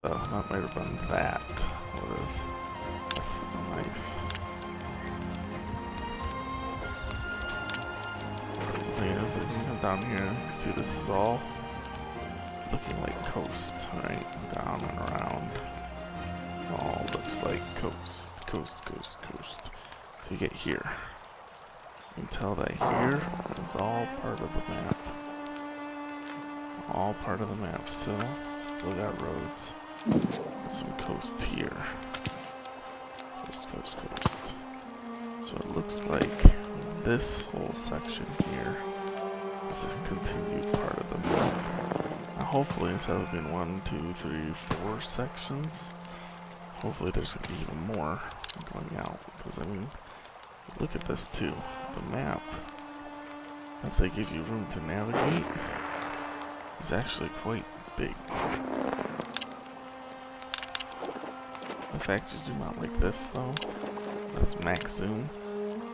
Oh, that might have been that. What is? That's nice. The thing is, if you come down here, you see this is all looking like coast, right? Down and around. All looks like coast, coast, coast, coast. If you get here, you can tell that here is all part of the map. All part of the map still. Still got roads. Some coast here. Coast, coast, coast. So it looks like this whole section here is a continued part of the map. Now hopefully instead of being 1, 2, 3, 4 sections, hopefully there's going to be even more going out. Because I mean, look at this too. The map that they give you room to navigate is actually quite big. The fact you zoom out like this though, that's max zoom,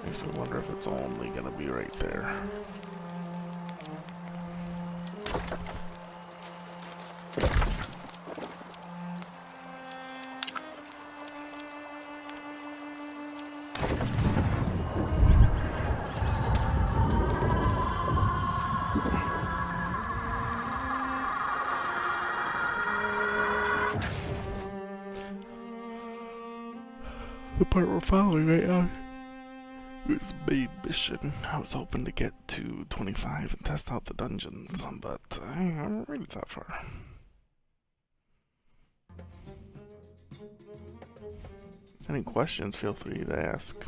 makes me wonder if it's only gonna be right there. The part we're following right now is main mission. I was hoping to get to 25 and test out the dungeons, but I haven't made it that far. Any questions, feel free to ask.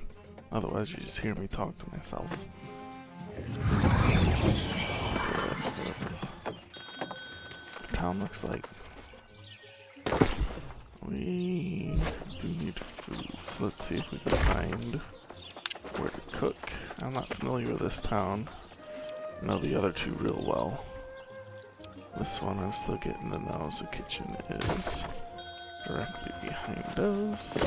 Otherwise, you just hear me talk to myself. The town looks like. We do need food, so let's see if we can find where to cook. I'm not familiar with this town. I know the other two real well. This one I'm still getting to know, so kitchen is directly behind us.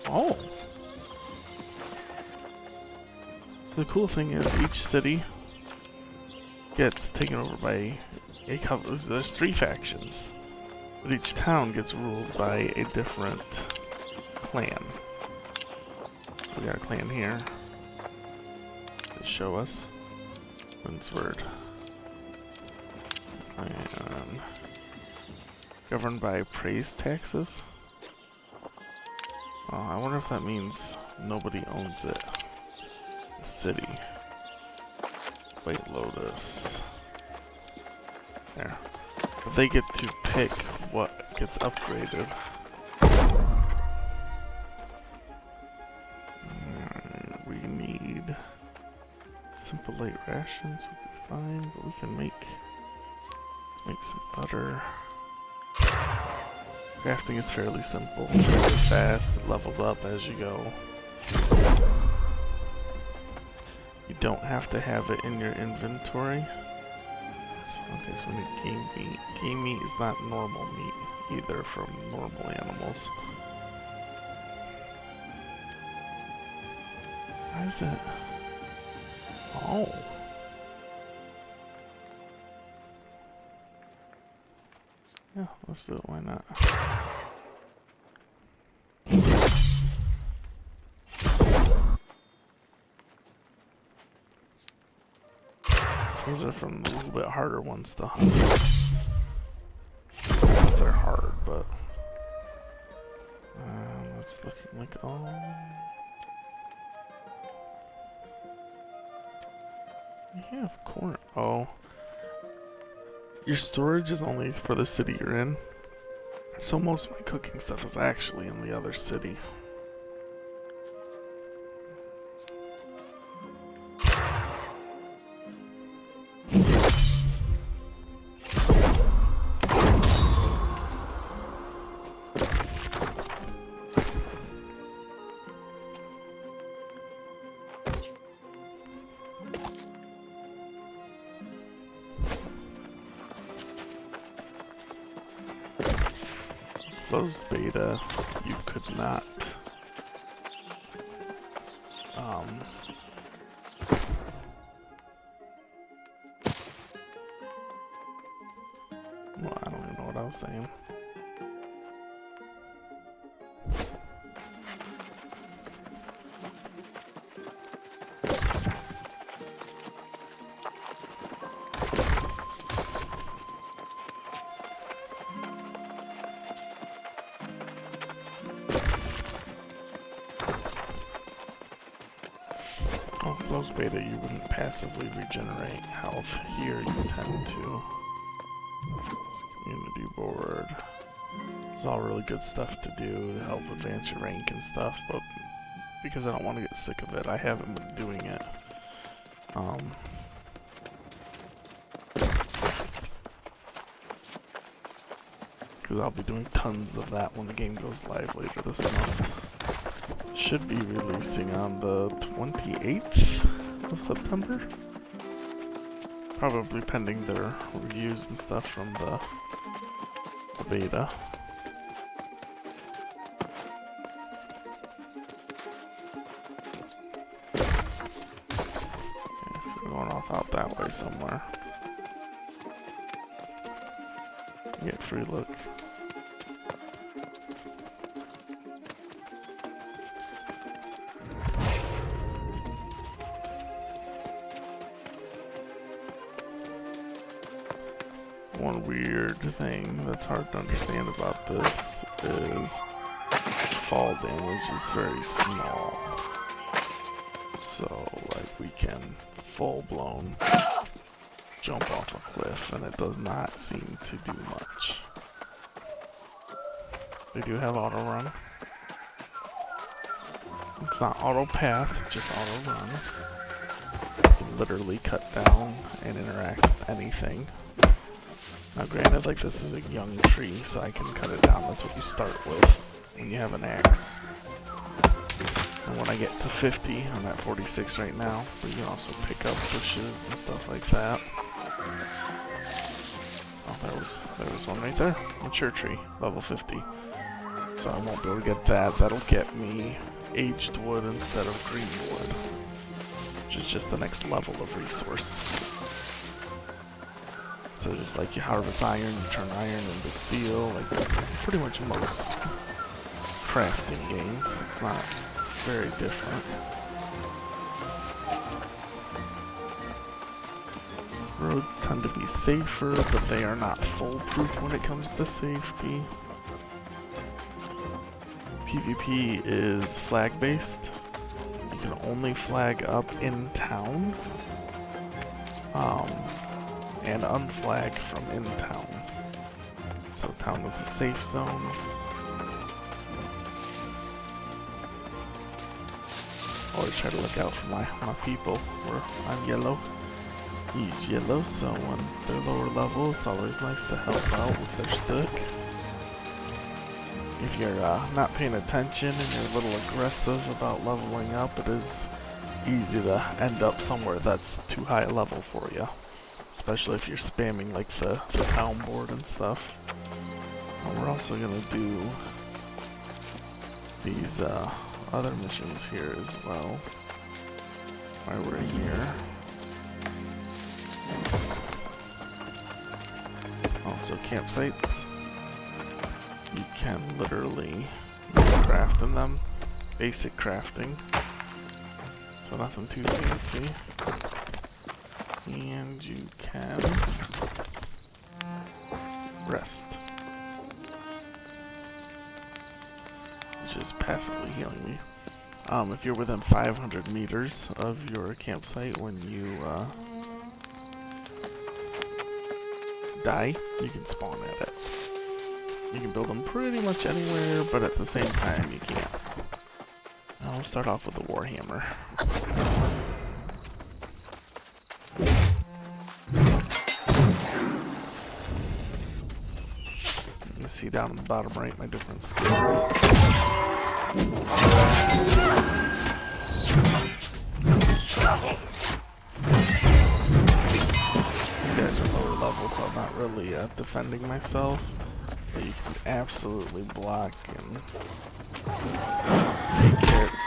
Oh! The cool thing is each city gets taken over by a couple. There's 3 factions, but each town gets ruled by a different clan. So we got a clan here to show us Winsword. And governed by praise taxes. I wonder if that means nobody owns it. City. White Lotus. There. But they get to pick what gets upgraded. We need simple light rations would be fine, but we can make some butter. Crafting is fairly simple, very fast, it levels up as you go. You don't have to have it in your inventory. Okay, so we need game meat. Game meat is not normal meat either from normal animals. Why is it? Oh. Yeah, let's do it, why not? These are from the little bit harder ones to hunt. They're hard, but it's looking like all. You have corn. Oh, your storage is only for the city you're in, so most of my cooking stuff is actually in the other city. Closed beta, you could not Well, I don't even know what I was saying. Oh, those beta, you wouldn't passively regenerate health. Here, you tend to. Community board. It's all really good stuff to do to help advance your rank and stuff, but because I don't want to get sick of it, I haven't been doing it. Because I'll be doing tons of that when the game goes live later this month. Should be releasing on the 28th of September. Probably pending their reviews and stuff from the beta. Okay, so we're going off out that way somewhere. Get free look. One weird thing that's hard to understand about this is fall damage is very small. So, like, we can full-blown jump off a cliff, and it does not seem to do much. They do have auto run. It's not auto path, just auto run. You can literally cut down and interact with anything. Now granted, like, this is a young tree, so I can cut it down. That's what you start with when you have an axe. And when I get to 50, I'm at 46 right now, but you can also pick up bushes and stuff like that. Oh, there was one right there. Mature tree, level 50. So I won't be able to get that. That'll get me aged wood instead of green wood, which is just the next level of resource. So just like you harvest iron, you turn iron into steel, like pretty much most crafting games. It's not very different. Roads tend to be safer, but they are not foolproof when it comes to safety. PvP is flag-based. You can only flag up in town. And unflag from in town. So town is a safe zone. Always try to look out for my people. I'm yellow. He's yellow, so when they're lower level, it's always nice to help out with their stick. If you're not paying attention and you're a little aggressive about leveling up, it is easy to end up somewhere that's too high a level for you. Especially if you're spamming like the town board and stuff. And we're also gonna do these other missions here as well. While we're here. Also campsites. You can literally craft in them. Basic crafting. So nothing too fancy. And you can rest, which is passively healing me. If you're within 500 meters of your campsite when you die, you can spawn at it. You can build them pretty much anywhere, but at the same time you can't. I'll start off with a warhammer. See down in the bottom right my different skills. You guys are lower level, so I'm not really defending myself. But you can absolutely block and take hits.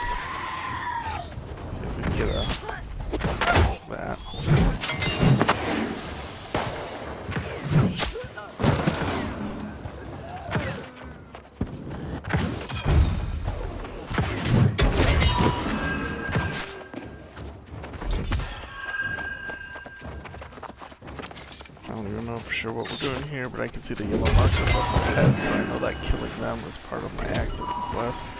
sure what we're doing here, but I can see the yellow markers above my head, so I know that killing them was part of my active quest.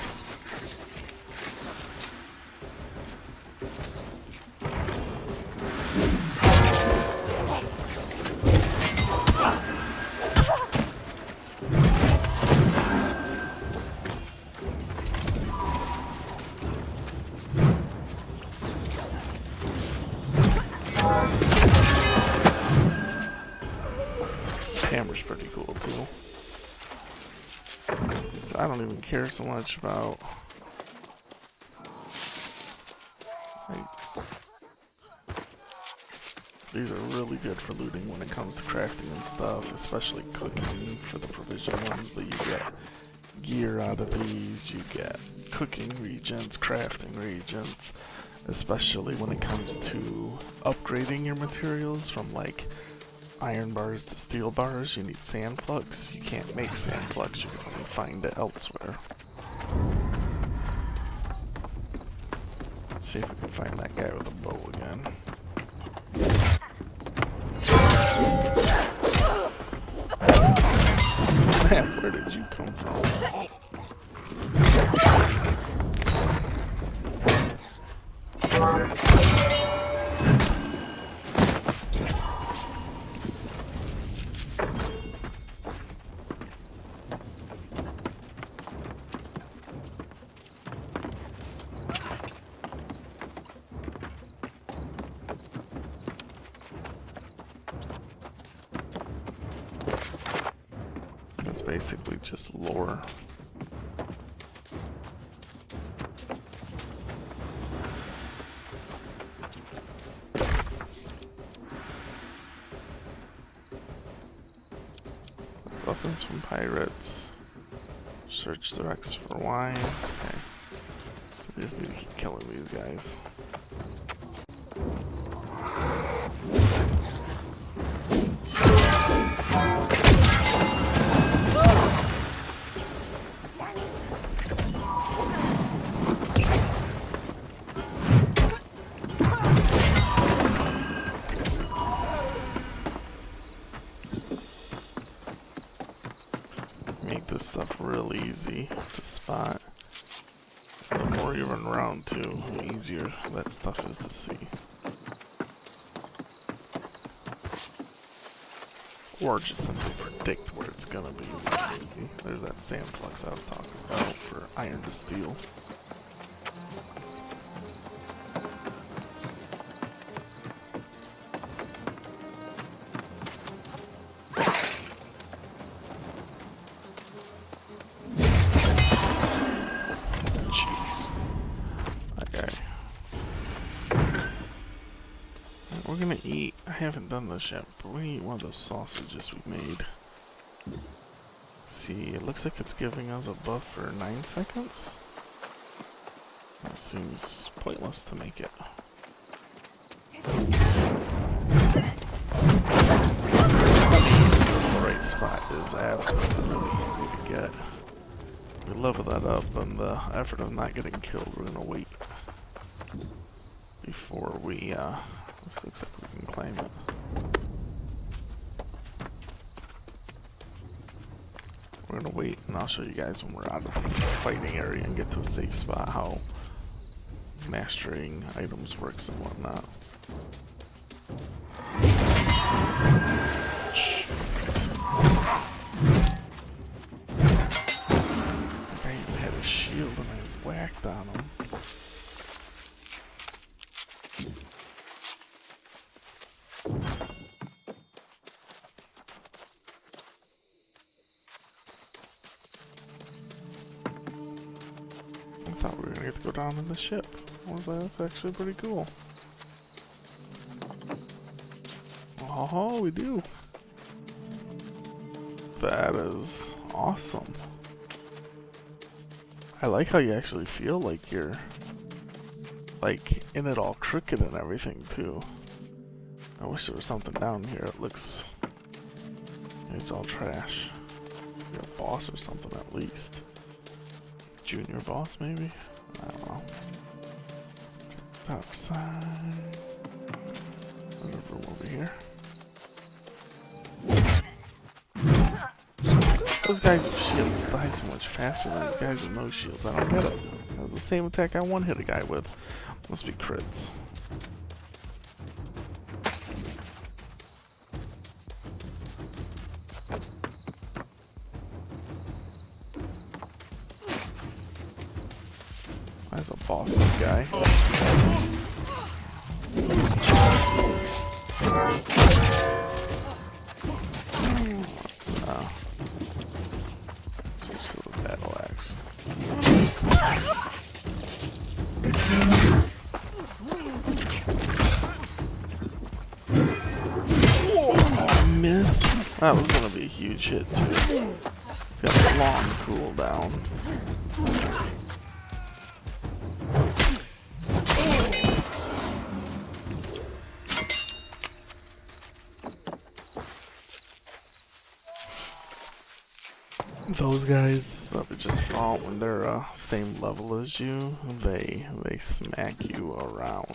Hammer's pretty cool too. So I don't even care so much about like, these are really good for looting when it comes to crafting and stuff, especially cooking for the provision ones, but you get gear out of these, you get cooking reagents, crafting reagents, especially when it comes to upgrading your materials from like iron bars to steel bars. You need sand flux. You can't make sand flux, you can only find it elsewhere. Let's see if we can find that guy with a bow again. Man, where did you come from? That's basically just lore. Weapons from pirates. Search the wrecks for wine. Okay. So we just need to keep killing these guys. Make this stuff real easy to spot. The more you run around too, the easier that stuff is to see. Or just simply predict where it's gonna be. Easy. There's that sand flux I was talking about for iron to steel. We're gonna eat, I haven't done this yet, but we're gonna eat one of those sausages we made. See, it looks like it's giving us a buff for 9 seconds. That seems pointless to make it. The right spot is absolutely easy to get. We level that up, and the effort of not getting killed, we're gonna wait before we, looks like we can climb it. We're gonna wait, and I'll show you guys when we're out of this fighting area and get to a safe spot how mastering items works and whatnot. I even had a shield and I whacked on him. I thought we were gonna get to go down in the ship. That's actually pretty cool. Oh, we do. That is awesome. I like how you actually feel like you're like in it all crooked and everything too. I wish there was something down here. It looks, it's all trash. You're a boss or something at least. Junior boss maybe? I don't know. Top side. There's a room over here. those guys with shields die so much faster than these guys with no shields? I don't get it. That was the same attack I one-hit a guy with. Must be crits. That's a boss guy. Switch to the battle axe. Oh, miss. That was gonna be a huge hit too. It's got a long cooldown. Those guys that just fall when they're same level as you, they smack you around.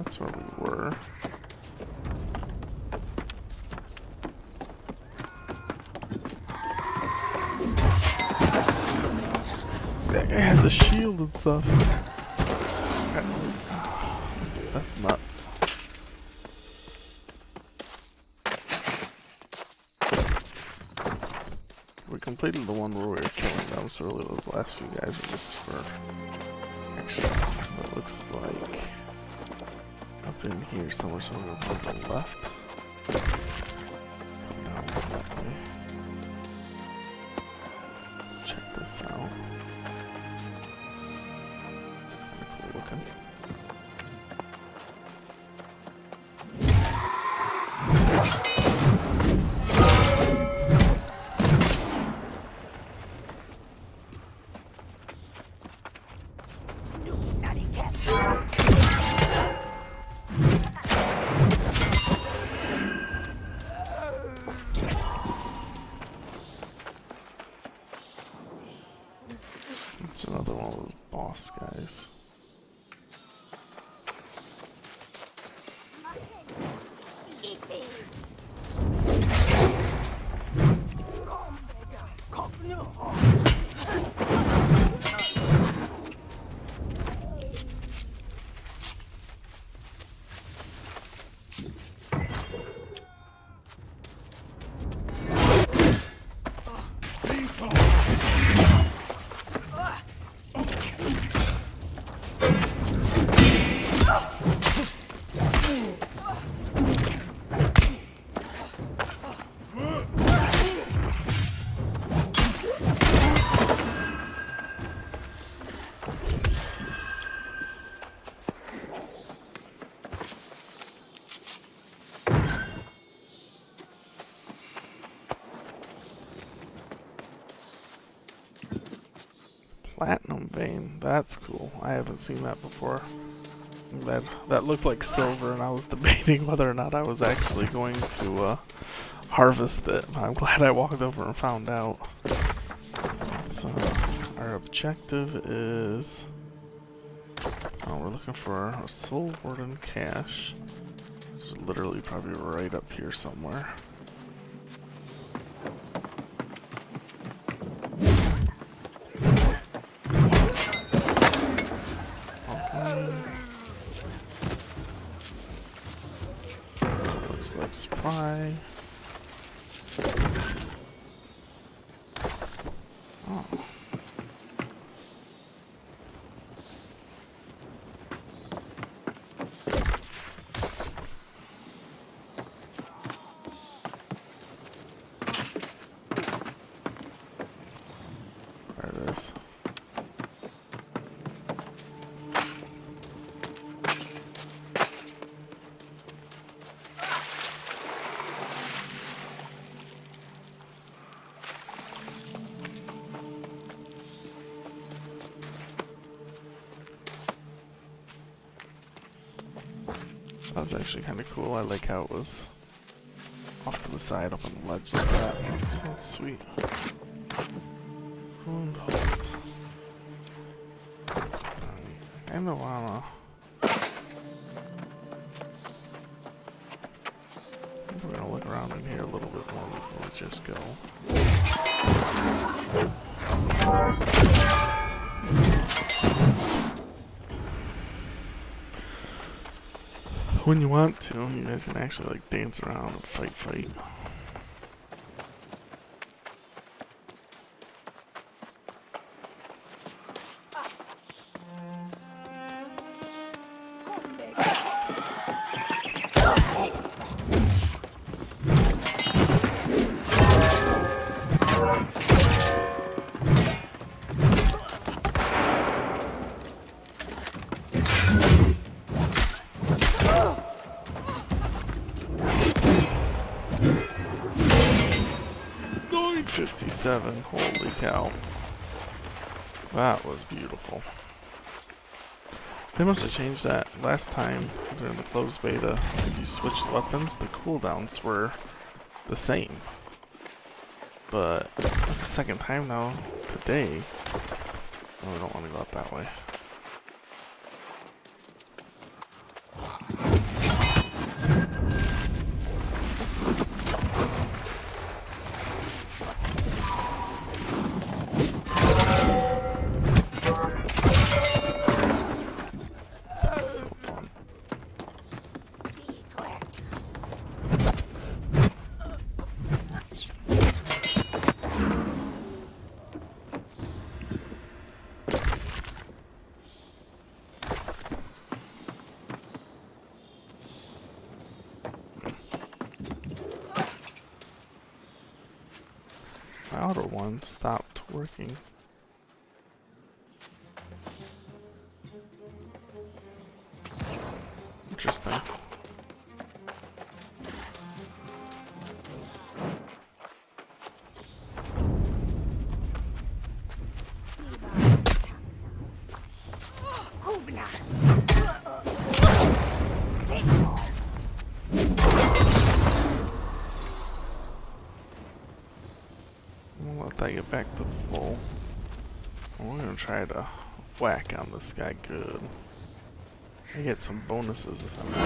That's where we were. That guy has a shield and stuff. That's nuts. We completed the one where we were killing them, so really those last few guys were just for extra. But it looks like up in here somewhere, so we'll go on the left. Down that way. Check this out. It's kind of cool looking. It's another one of those boss guys. Platinum vein, that's cool. I haven't seen that before. That looked like silver, and I was debating whether or not I was actually going to harvest it. I'm glad I walked over and found out. So our objective is, we're looking for a soul warden cache. It's literally probably right up here somewhere. Looks like supply. Oh. There it is. That was actually kind of cool. I like how it was off to the side up on the ledge like that. That's sweet. And hold. I kinda wanna... We're gonna look around in here a little bit more before we just go. When you want to, you guys can actually like dance around and fight. Holy cow. That was beautiful. They must have changed that last time during the closed beta. If you switched weapons, the cooldowns were the same. But that's the second time now today. Oh, we don't want to go out that way. My outer one stopped working. Interesting. I get back to full. We're gonna try to whack on this guy good. I get some bonuses if I'm not.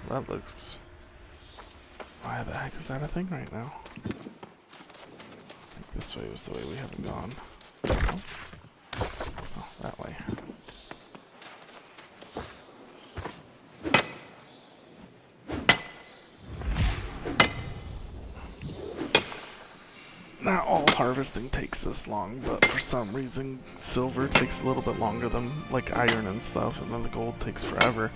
That looks... Why the heck is that a thing right now? I think this way was the way we haven't gone. Oh, oh that way. Not all harvesting takes this long, but for some reason silver takes a little bit longer than like iron and stuff, and then the gold takes forever,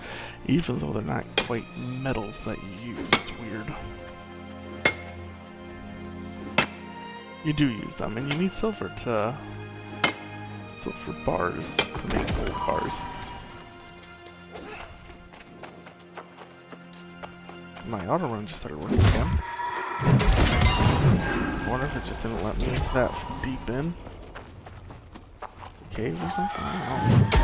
even though they're not quite metals that you use. It's weird. You do use them, and you need silver bars to make gold bars. My auto run just started working again. I wonder if it just didn't let me that deep in. Cave or something? I don't know.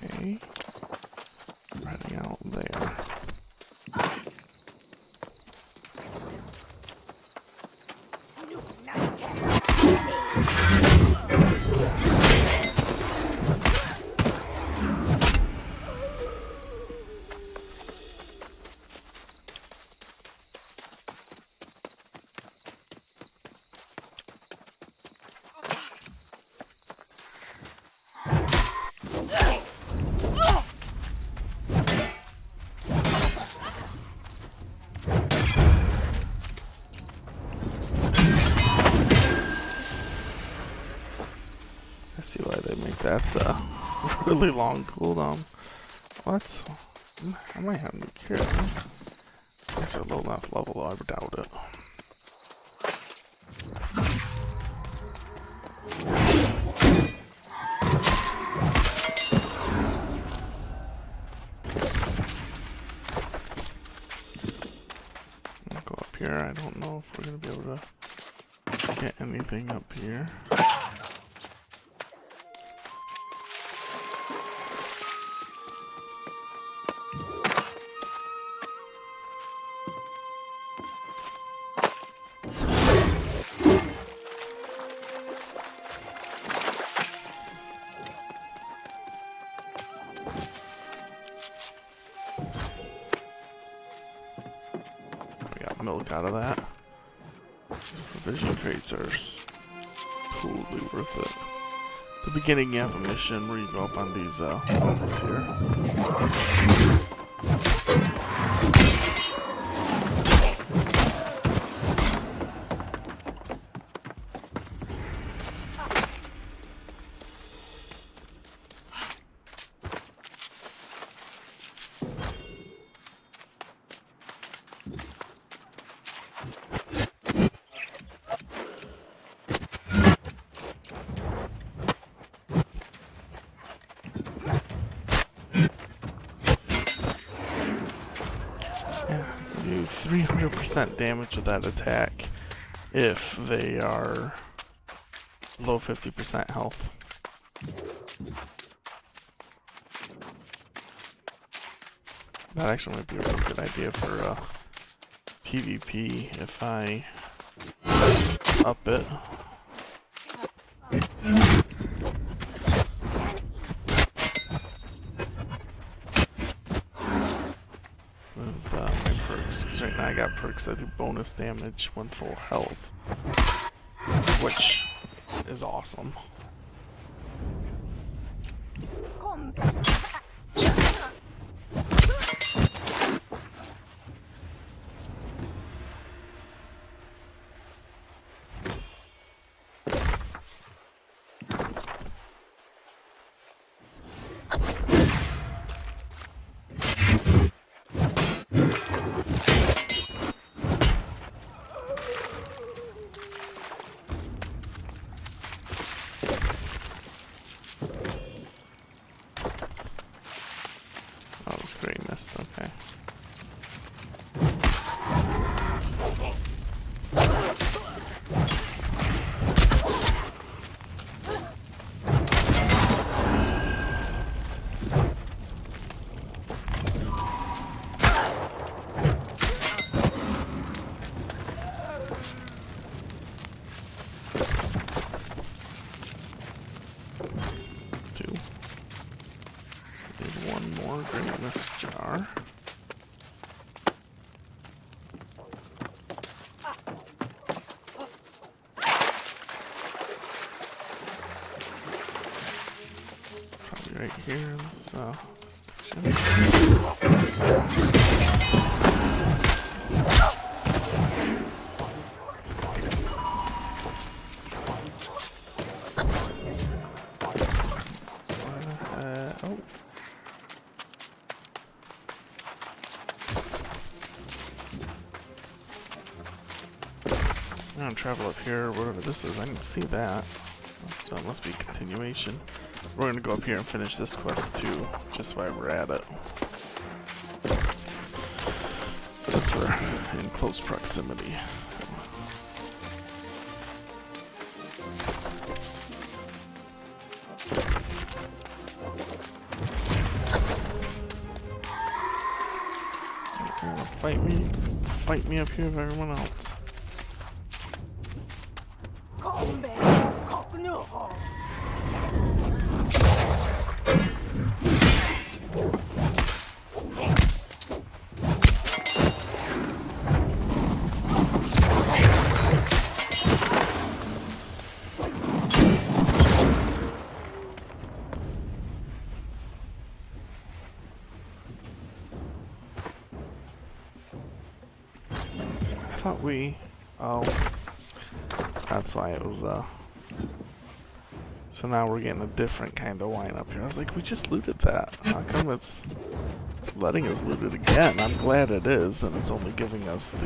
Okay. Heading out there. That's a really long cooldown. What? I might have new carry. That's a low enough level though, I doubt it. I'll go up here. I don't know if we're gonna be able to get anything up here. Milk out of that. Provision crates are totally worth it. At the beginning you have a mission where you go up on these mountains here. Do 300% damage with that attack if they are below 50% health. That actually might be a really good idea for PvP if I up it. Right now I got perks that do bonus damage when full health, which is awesome. Okay. One more grain in this jar. Probably right here in this section. Oh. I'm gonna travel up here, wherever this is. I didn't see that. So it must be a continuation. We're gonna go up here and finish this quest too, just while we're at it. Since we're in close proximity. You're gonna fight me up here with everyone else. I thought we... Oh. That's why it was, so So now we're getting a different kind of wine up here. I was like, we just looted that. How come it's letting us loot it again? I'm glad it is, and it's only giving us the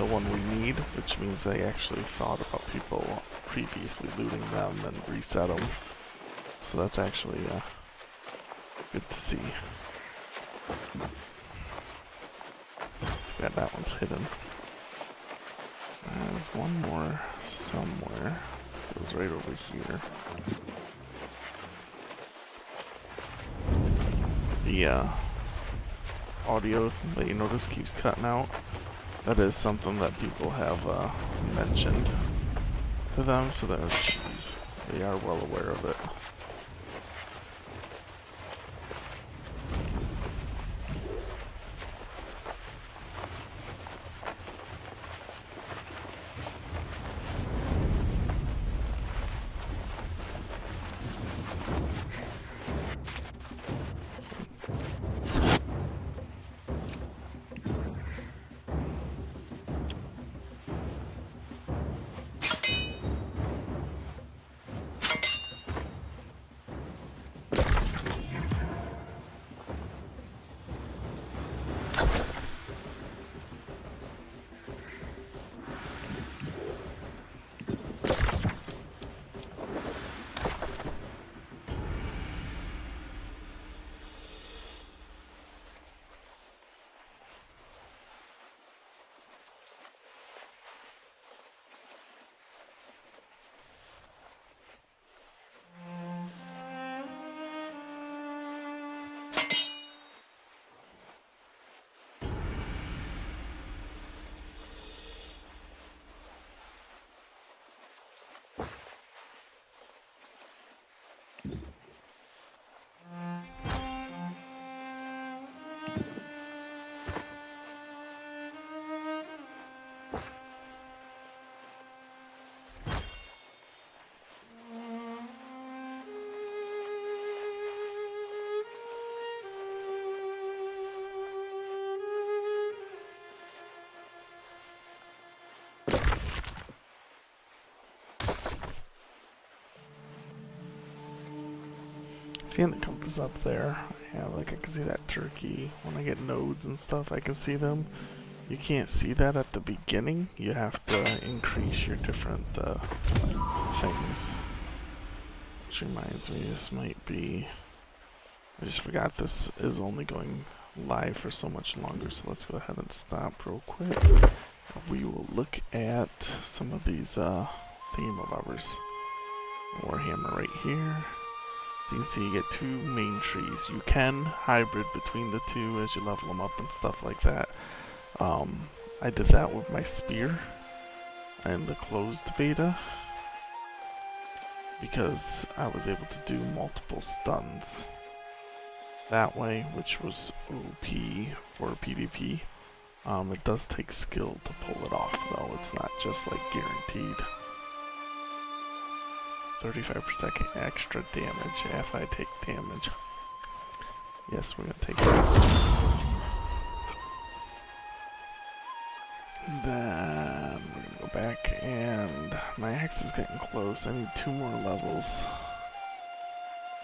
one we need, which means they actually thought about people previously looting them and reset them. So that's actually good to see. Yeah, that one's hidden. There's one more somewhere. It goes right over here. The audio that you notice keeps cutting out. That is something that people have mentioned to them, so they are well aware of it. Seeing the compass up there, yeah, like I can see that turkey. When I get nodes and stuff, I can see them. You can't see that at the beginning. You have to increase your different things. Which reminds me, this might be... I just forgot this is only going live for so much longer, so let's go ahead and stop real quick. We will look at some of these thingamabobers. Warhammer right here. So you can see you get two main trees. You can hybrid between the two as you level them up and stuff like that. I did that with my spear and the closed beta because I was able to do multiple stuns that way, which was OP for PvP. It does take skill to pull it off though, it's not just like guaranteed. 35 per second extra damage if I take damage. Yes, we're gonna take that. Then we're gonna go back, and my axe is getting close. I need 2 more levels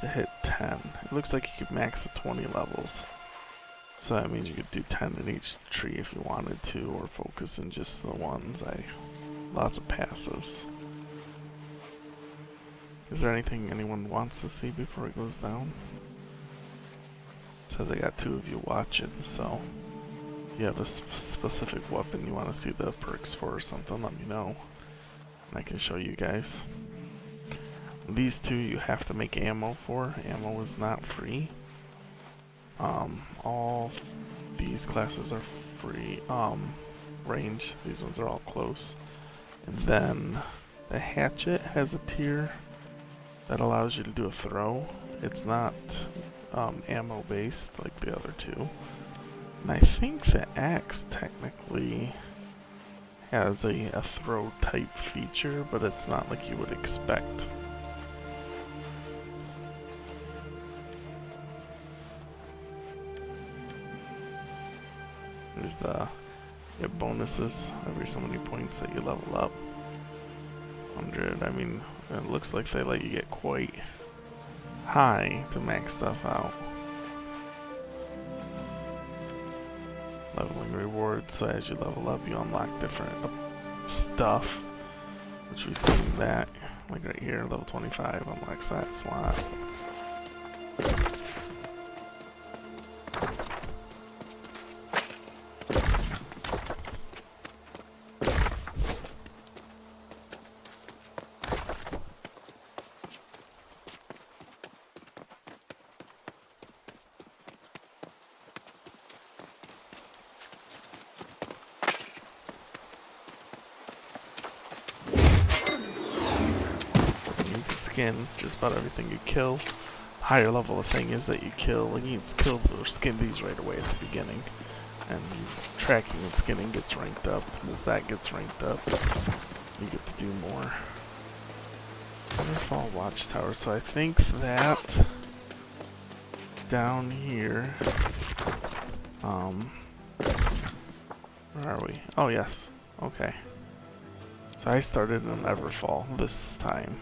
to hit 10. It looks like you could max at 20 levels. So that means you could do 10 in each tree if you wanted to, or focus in just the ones. Lots of passives. Is there anything anyone wants to see before it goes down? It says I got 2 of you watching, so if you have a specific weapon you want to see the perks for or something, let me know. And I can show you guys. These 2 you have to make ammo for. Ammo is not free. All these classes are free. Range, these ones are all close. And then the hatchet has a tier that allows you to do a throw. It's not ammo based like the other 2. And I think the axe technically has a throw type feature, but it's not like you would expect. There's you have bonuses every so many points that you level up. 100, I mean, And it looks like they let you get quite high to max stuff out. Leveling rewards, so as you level up you unlock different stuff, which we've seen that, like right here, level 25 unlocks that slot. Skin just about everything you kill. Higher level of thing is that you kill, like you kill or skin these right away at the beginning, and tracking and skinning gets ranked up, and as that gets ranked up you get to do more. Waterfall Watchtower, so I think that down here, where are we? Oh yes, okay. So I started in Everfall this time.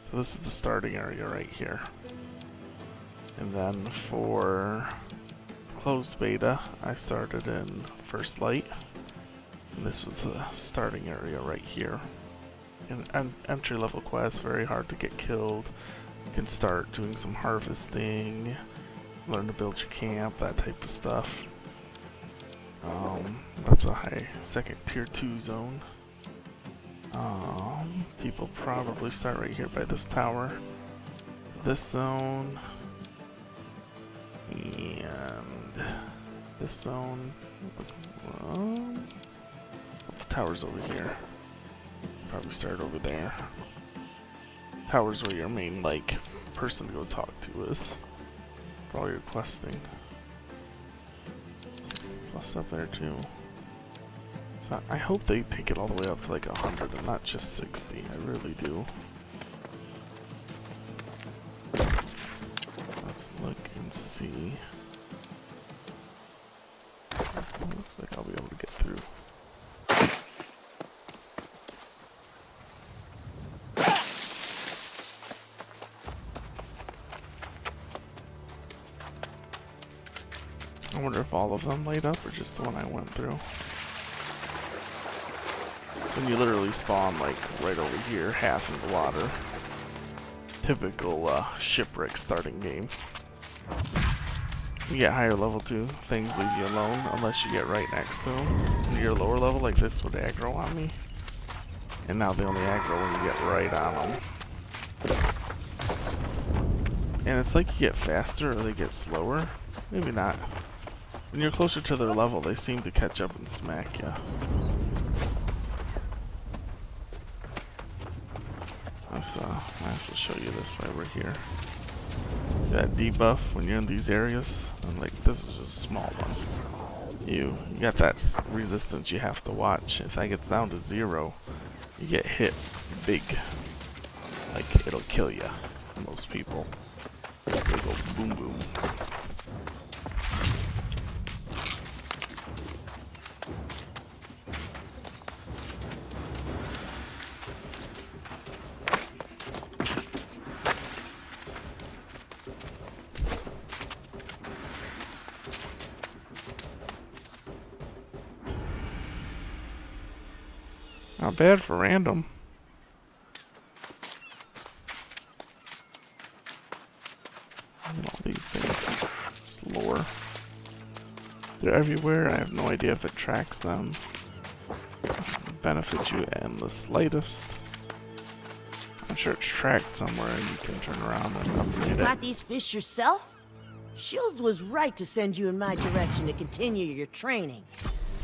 So this is the starting area right here. And then for closed beta, I started in First Light. And this was the starting area right here. And entry level quests, very hard to get killed. You can start doing some harvesting, learn to build your camp, that type of stuff. That's a high second tier 2 zone. People probably start right here by this tower, this zone, and this zone. The tower's over here. Probably start over there. Tower's where your main person to go talk to is for all your questing. Plus up there too. I hope they take it all the way up to like 100 and not just 60. I really do. Let's look and see. Looks like I'll be able to get through. I wonder if all of them light up or just the one I went through. And you literally spawn like right over here, half in the water. Typical shipwreck starting game. You get higher level 2, things leave you alone unless you get right next to them. When you're lower level, like this would aggro on me. And now they only aggro when you get right on them. And it's like you get faster or they get slower. Maybe not. When you're closer to their level, they seem to catch up and smack you. I have to show you this while we're here. That debuff when you're in these areas, and like this is just a small one. You got that resistance you have to watch. If that gets down to 0, you get hit big. Like it'll kill you. Most people. They go boom boom. Not bad for random. And all these things. Lore. They're everywhere. I have no idea if it tracks them. Benefits you in the slightest. I'm sure it's tracked somewhere and you can turn around and upgrade it. You got these fish yourself? Shields was right to send you in my direction to continue your training.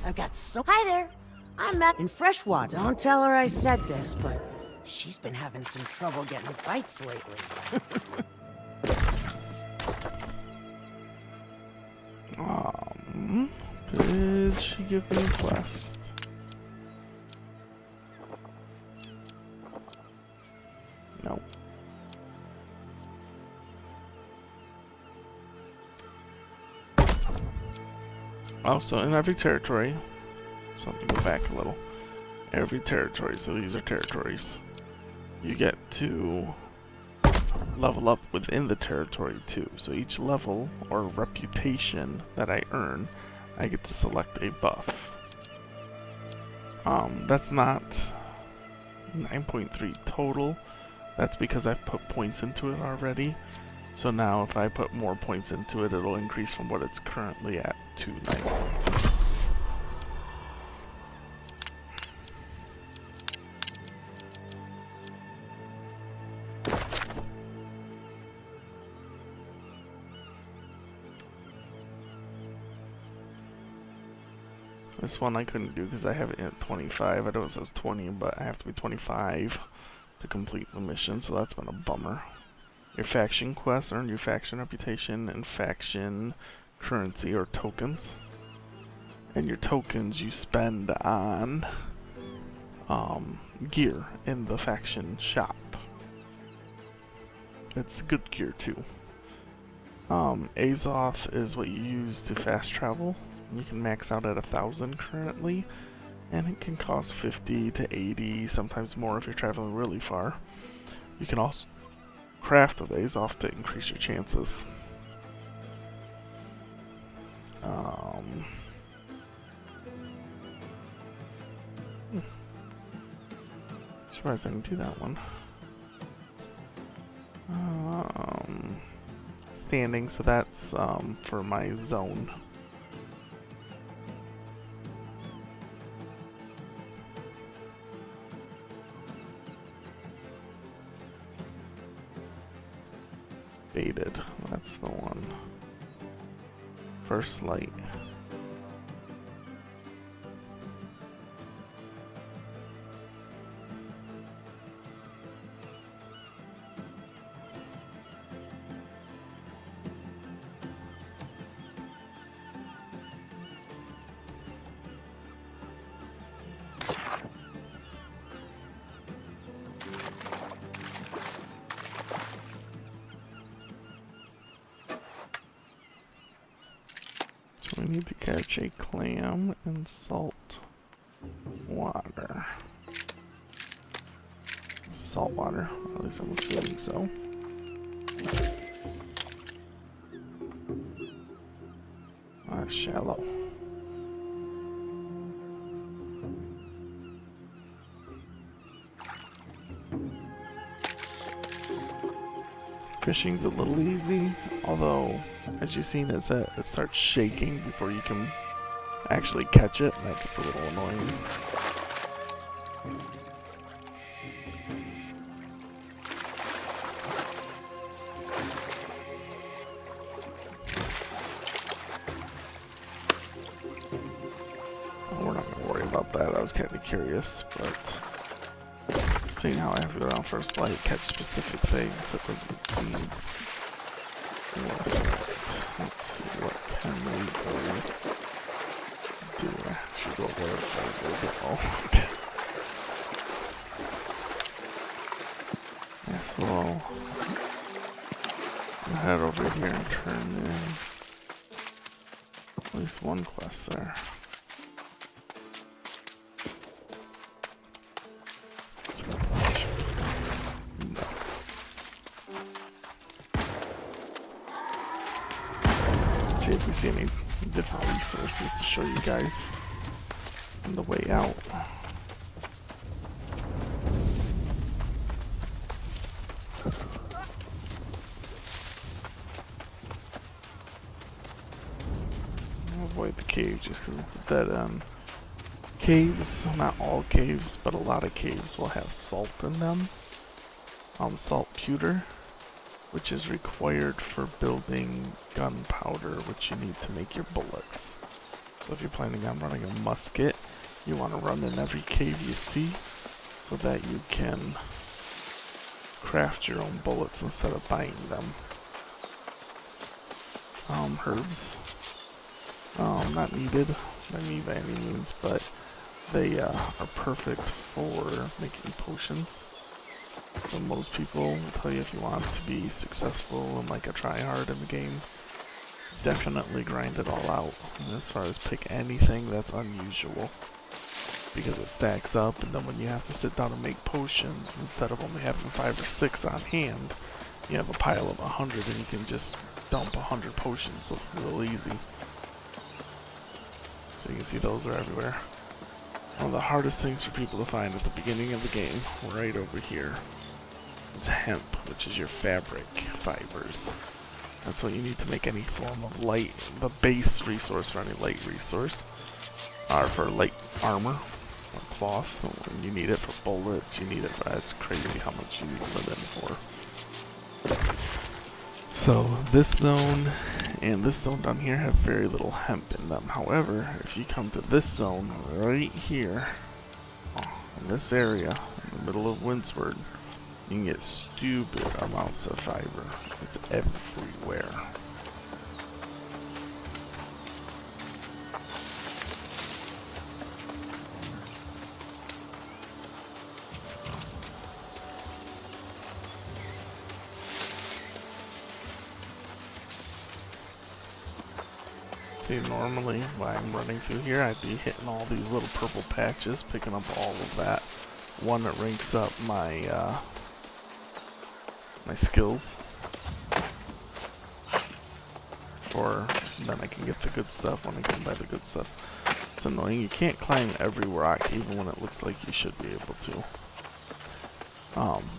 I've got so— Hi there! I'm Matt in freshwater. Don't tell her I said this, but she's been having some trouble getting bites lately. Did she give me a quest? No. Oh, so in every territory, so let me go back a little. Every territory, so these are territories. you get to level up within the territory too. So each level or reputation that I earn, I get to select a buff. That's not 9.3 total. That's because I've put points into it already. So now if I put more points into it, it'll increase from what it's currently at to 9.3. This one I couldn't do because I have it at 25. I know it says 20, but I have to be 25 to complete the mission, so that's been a bummer. Your faction quests earn you faction reputation and faction currency or tokens. And your tokens you spend on gear in the faction shop. It's good gear too. Azoth is what you use to fast travel. You can max out at 1,000 currently, and it can cost 50 to 80, sometimes more if you're traveling really far. You can also craft with Azoth to increase your chances. Surprised I didn't do that one. Standing, so that's for my zone. Baited, that's the one. First light. We need to catch a clam in salt water. Salt water, at least I'm assuming so. Shallow. Fishing's a little easy, although as you've seen, it starts shaking before you can actually catch it. That gets a little annoying. We're not going to worry about that. I was kind of curious, but seeing how I have to go down first light, catch specific things, that doesn't seem worth it. Let's see, what can we go do? I should go where I go. Yes, we'll head over here and turn in at least one quest there. See if we see any different resources to show you guys on the way out. I'll avoid the cave just because it's a dead end. Caves, not all caves, but a lot of caves will have salt in them. Saltpeter, which is required for building gunpowder, which you need to make your bullets. So if you're planning on running a musket, you want to run in every cave you see so that you can craft your own bullets instead of buying them. Herbs, not needed by me by any means, but they are perfect for making potions. So most people will tell you if you want to be successful and like a tryhard in the game, definitely grind it all out. And as far as pick anything that's unusual, because it stacks up, and then when you have to sit down and make potions, instead of only having 5 or 6 on hand, you have a pile of 100 and you can just dump 100 potions, so it's real easy. So you can see those are everywhere. One of the hardest things for people to find at the beginning of the game, right over here, is hemp, which is your fabric fibers. That's what you need to make any form of light, the base resource for any light resource, or for light armor, or cloth. When you need it for bullets, you need it for, it's crazy how much you need them in for. So this zone and this zone down here have very little hemp in them. However, if you come to this zone right here, in this area, in the middle of Windsward, you can get stupid amounts of fiber. It's everywhere. See, normally when I'm running through here, I'd be hitting all these little purple patches, picking up all of that. One that ranks up my my skills, for then I can get the good stuff when I can buy the good stuff. It's annoying, you can't climb every rock even when it looks like you should be able to.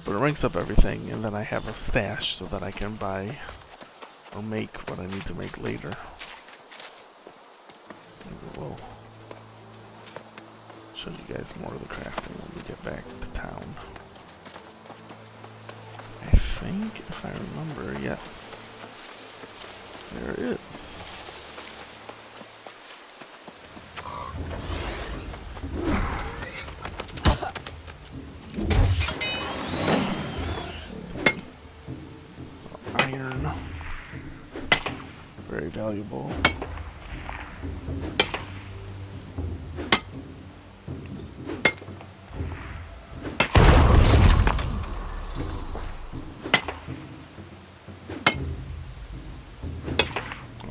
But it ranks up everything, and then I have a stash so that I can buy or make what I need to make later. Maybe we'll show you guys more of the crafting when we get back to town. I think, if I remember, yes, there is. So iron, very valuable.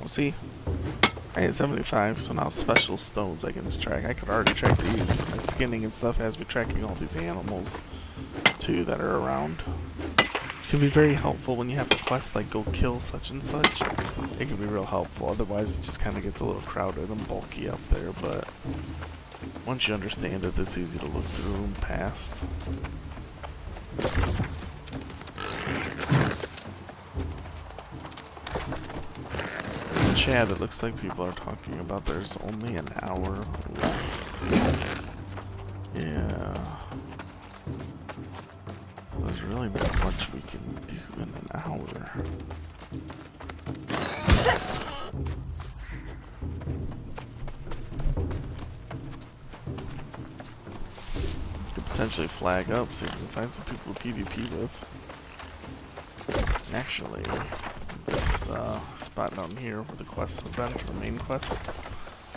See, I hit 75, so now special stones I can just track. I could already track these. My skinning and stuff has me tracking all these animals, too, that are around. It can be very helpful when you have a quest like go kill such and such. It can be real helpful, otherwise it just kind of gets a little crowded and bulky up there, but once you understand it, it's easy to look through and past. Chat, it looks like people are talking about there's only an hour left. Yeah. There's really not much we can do in an hour. Could potentially flag up so you can find some people to PvP with. Actually, this spot down here where the quest has been for the main quest,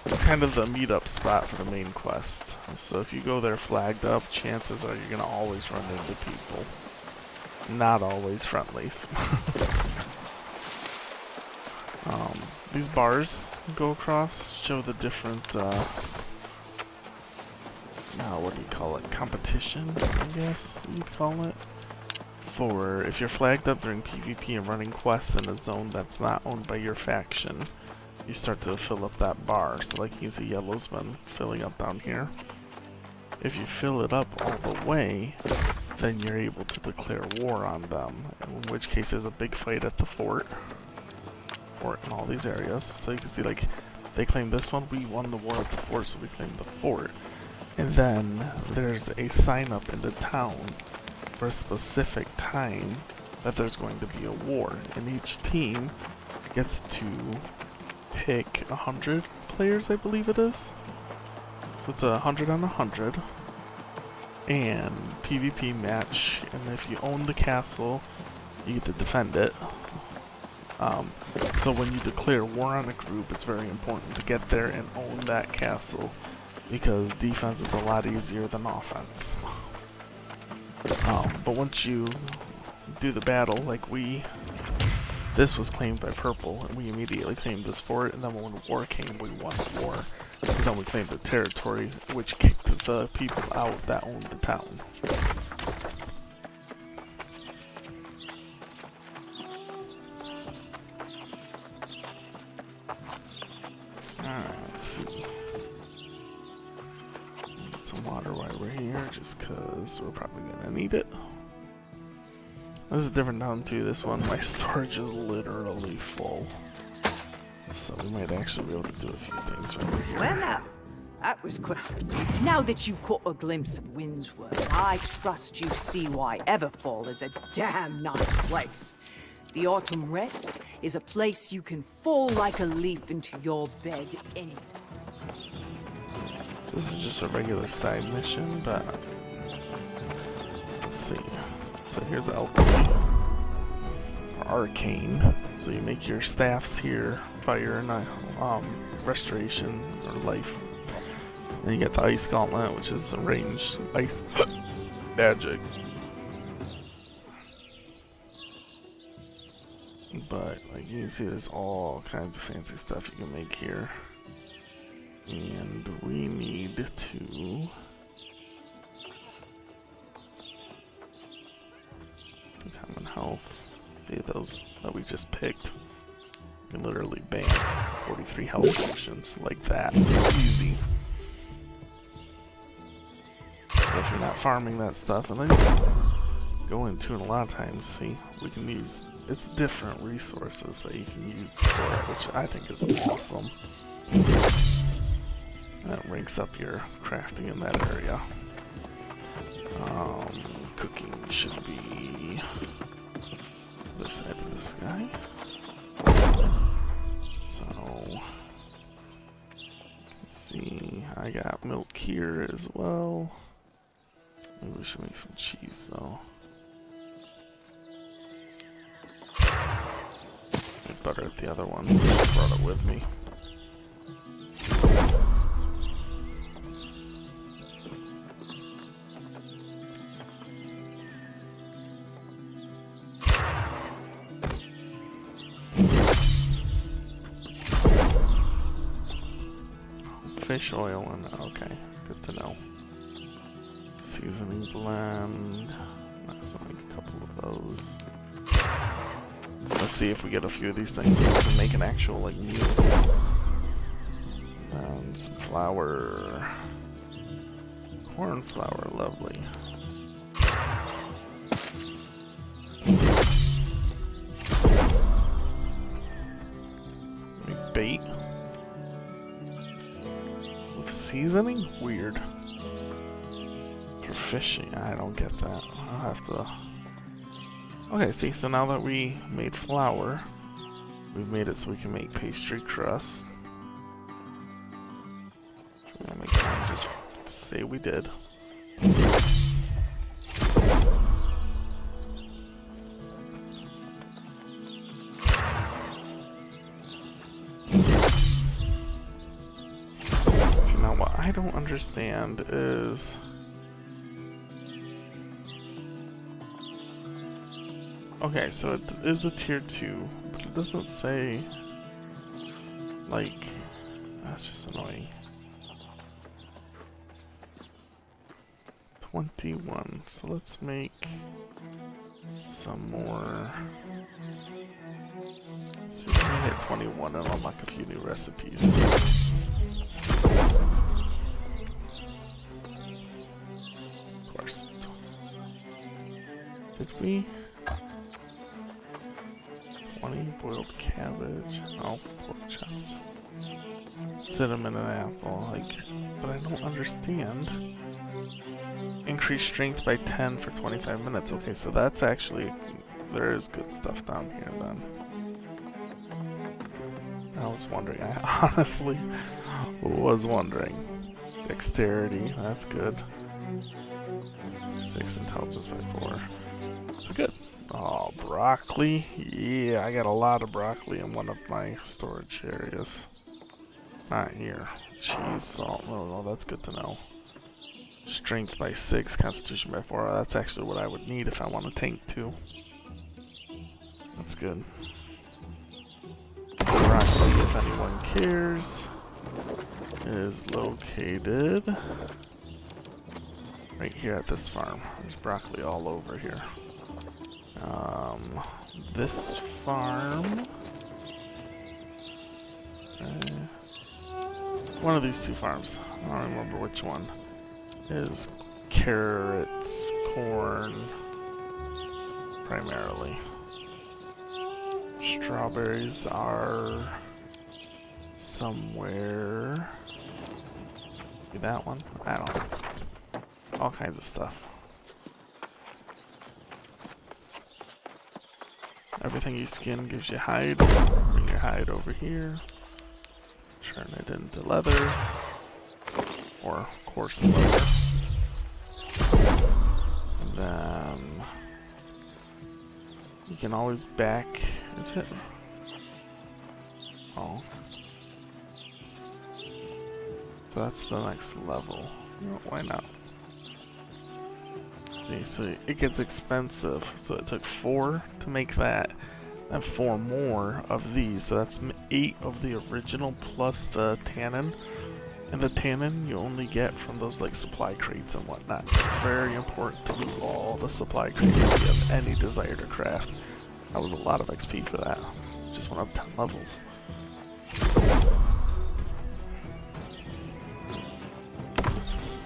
it's kind of the meetup spot for the main quest. So if you go there flagged up, chances are you're gonna always run into people. Not always friendlies. These bars go across show the different, what do you call it? Competition, I guess you'd call it. For if you're flagged up during PvP and running quests in a zone that's not owned by your faction, you start to fill up that bar. So like you can see yellow's been filling up down here. If you fill it up all the way, then you're able to declare war on them, in which case there's a big fight at the fort in all these areas. So you can see like they claim this one, we won the war at the fort, so we claim the fort. And then there's a sign up in the town for a specific time that there's going to be a war, and each team gets to pick 100 players, I believe it is. So it's 100 on 100, and PvP match, and if you own the castle, you get to defend it. So when you declare war on a group, it's very important to get there and own that castle, because defense is a lot easier than offense. But once you do the battle, like this was claimed by purple, and we immediately claimed this fort, and then when war came, we won the war. And then we claimed the territory, which kicked the people out that owned the town. Alright, let's see. Get some water while we're here, just because we're probably gonna need it. This is different down too. This one, my storage is literally full. So we might actually be able to do a few things right over here. Well now, that was quick. Now that you caught a glimpse of Windsworth, I trust you see why Everfall is a damn nice place. The Autumn Rest is a place you can fall like a leaf into your bed anytime. So this is just a regular side mission, but let's see. So here's alchemy, or arcane. So you make your staffs here, fire and restoration or life. And you get the ice gauntlet, which is a ranged ice magic. But like you can see, there's all kinds of fancy stuff you can make here, and we need to. Common health. See those that we just picked? You can literally ban 43 health potions like that. Easy. If you're not farming that stuff, and then you go into it a lot of times, see, we can use, it's different resources that you can use for it, which I think is awesome. That ranks up your crafting in that area. Cooking should be other side of this guy. So let's see, I got milk here as well. Maybe we should make some cheese though. Make butter at the other one. I brought it with me. Fish oil and okay, good to know. Seasoning blend. Let's make a couple of those. Let's see if we get a few of these things to make an actual like meal. And some flour. Corn flour, lovely. Make bait. Seasoning? Weird. For fishing, I don't get that. I'll have to... Okay, see, so now that we made flour, we've made it so we can make pastry crust. We're gonna make one just to say we did. I don't understand is okay, so it is a tier 2, but it doesn't say like that's just annoying. 21, so let's make some more. Let's see if we can hit 21 and unlock a few new recipes. Did we? 20 boiled cabbage. Oh, pork chops. Cinnamon and apple. Like, but I don't understand. Increase strength by 10 for 25 minutes. Okay, so that's actually, there is good stuff down here then. I was wondering. I honestly was wondering. Dexterity. That's good. 6 intelligence by 4. So good. Oh, broccoli. Yeah, I got a lot of broccoli in one of my storage areas. Not here. Cheese, salt. No, that's good to know. Strength by 6, constitution by 4. That's actually what I would need if I want a tank too. That's good. Broccoli, if anyone cares. is located right here at this farm. There's broccoli all over here. This farm, one of these two farms, I don't remember which one, is carrots, corn, primarily. Strawberries are somewhere. Maybe that one? I don't know. All kinds of stuff. Everything you skin gives you hide. Bring your hide over here. Turn it into leather. Or coarse leather. And then you can always back. Is it? Oh. So that's the next level. Why not? See, so it gets expensive. So it took 4 to make that, and 4 more of these. So that's 8 of the original plus the tannin. And the tannin you only get from those like supply crates and whatnot. It's very important to loot all the supply crates if you have any desire to craft. That was a lot of XP for that. Just went up 10 levels.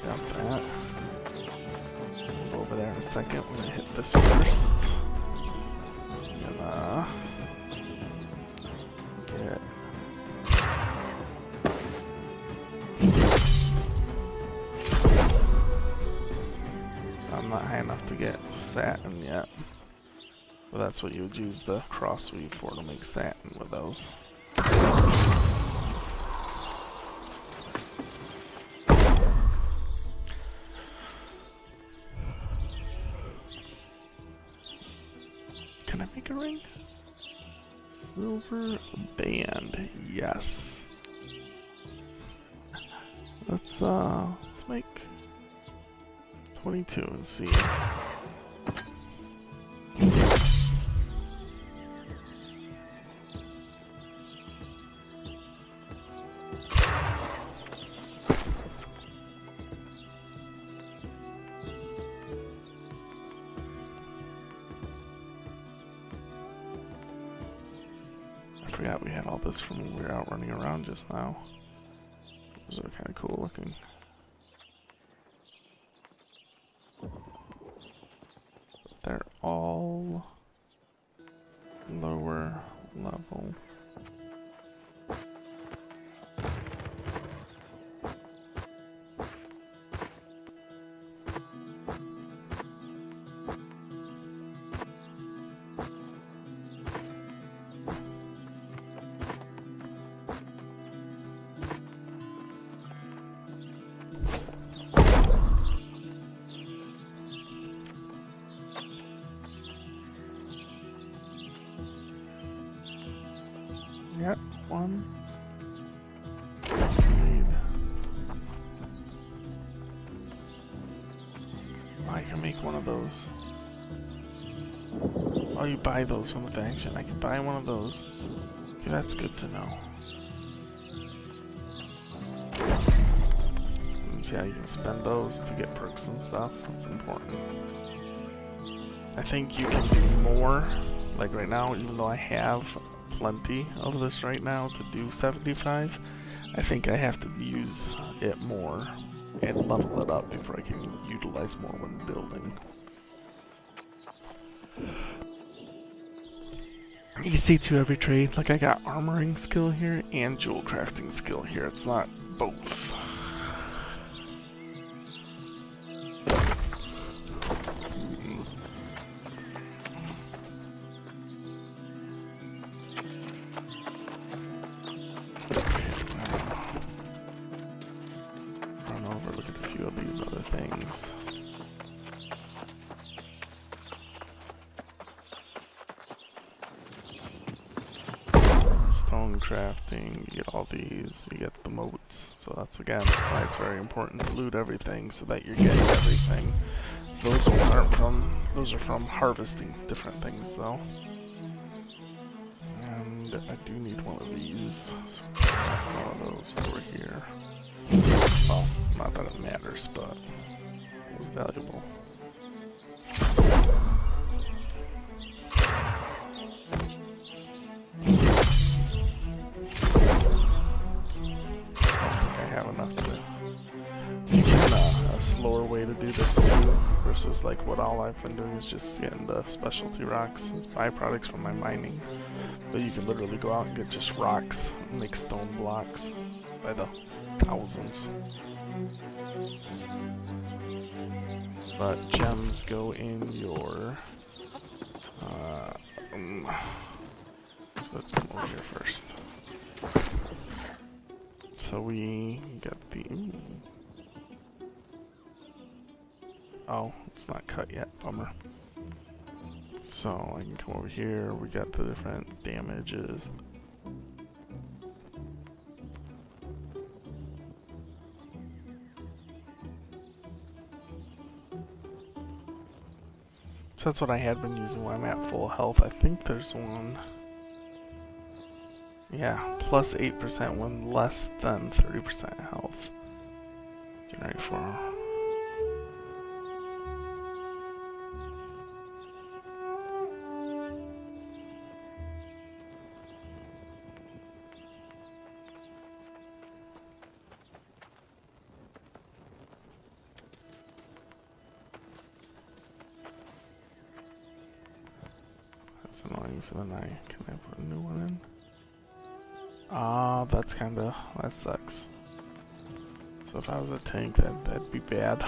Got that. We'll go over there in a second. We're gonna hit this first. Gonna get. I'm not high enough to get satin yet. But that's what you would use the crossweave for, to make satin with those. Can I make a ring? Silver band, yes. Let's make 22 and see. I forgot we had all this from when we were out running around just now. Those are kind of cool looking. They're all lower level. Yep, one. I can make one of those. Oh, you buy those from the faction. I can buy one of those. Okay, that's good to know. And see how you can spend those to get perks and stuff. That's important. I think you can do more. Like right now, even though I have plenty of this right now to do 75, I think I have to use it more and level it up before I can utilize more when building. You can see too every trade, like I got armoring skill here and jewel crafting skill here. It's not both. Run over, look at a few of these other things. Stone crafting, you get all these, you get the moats. So that's again why it's very important to loot everything so that you're getting everything. Those are from harvesting different things though. And I do need one of these. So one of those over here. scarce, but it was valuable. I have enough to. You can a slower way to do this too, versus like what all I've been doing is just getting the specialty rocks as byproducts from my mining. But you can literally go out and get just rocks and make stone blocks by the thousands. But gems go in your. Let's come over here first. So we got the. Ooh. Oh, it's not cut yet. Bummer. So I can come over here. We got the different damages. So that's what I had been using when I'm at full health. I think there's one. Yeah, plus 8% when less than 30% health. Generate 4. That's annoying, so then can I put a new one in? Ah, that sucks. So if I was a tank, that'd be bad.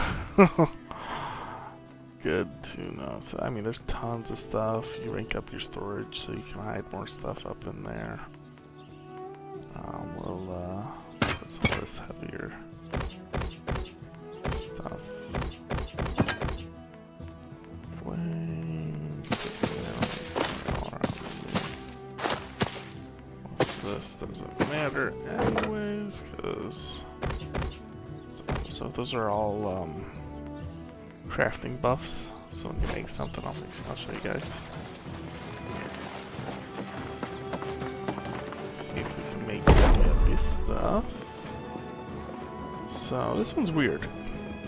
Good to know. So I mean, there's tons of stuff. You rank up your storage so you can hide more stuff up in there. We'll put some of this heavier stuff away. This doesn't matter anyways, because so those are all crafting buffs. So when you make something, I'll show you guys. See if we can make any of this stuff. So this one's weird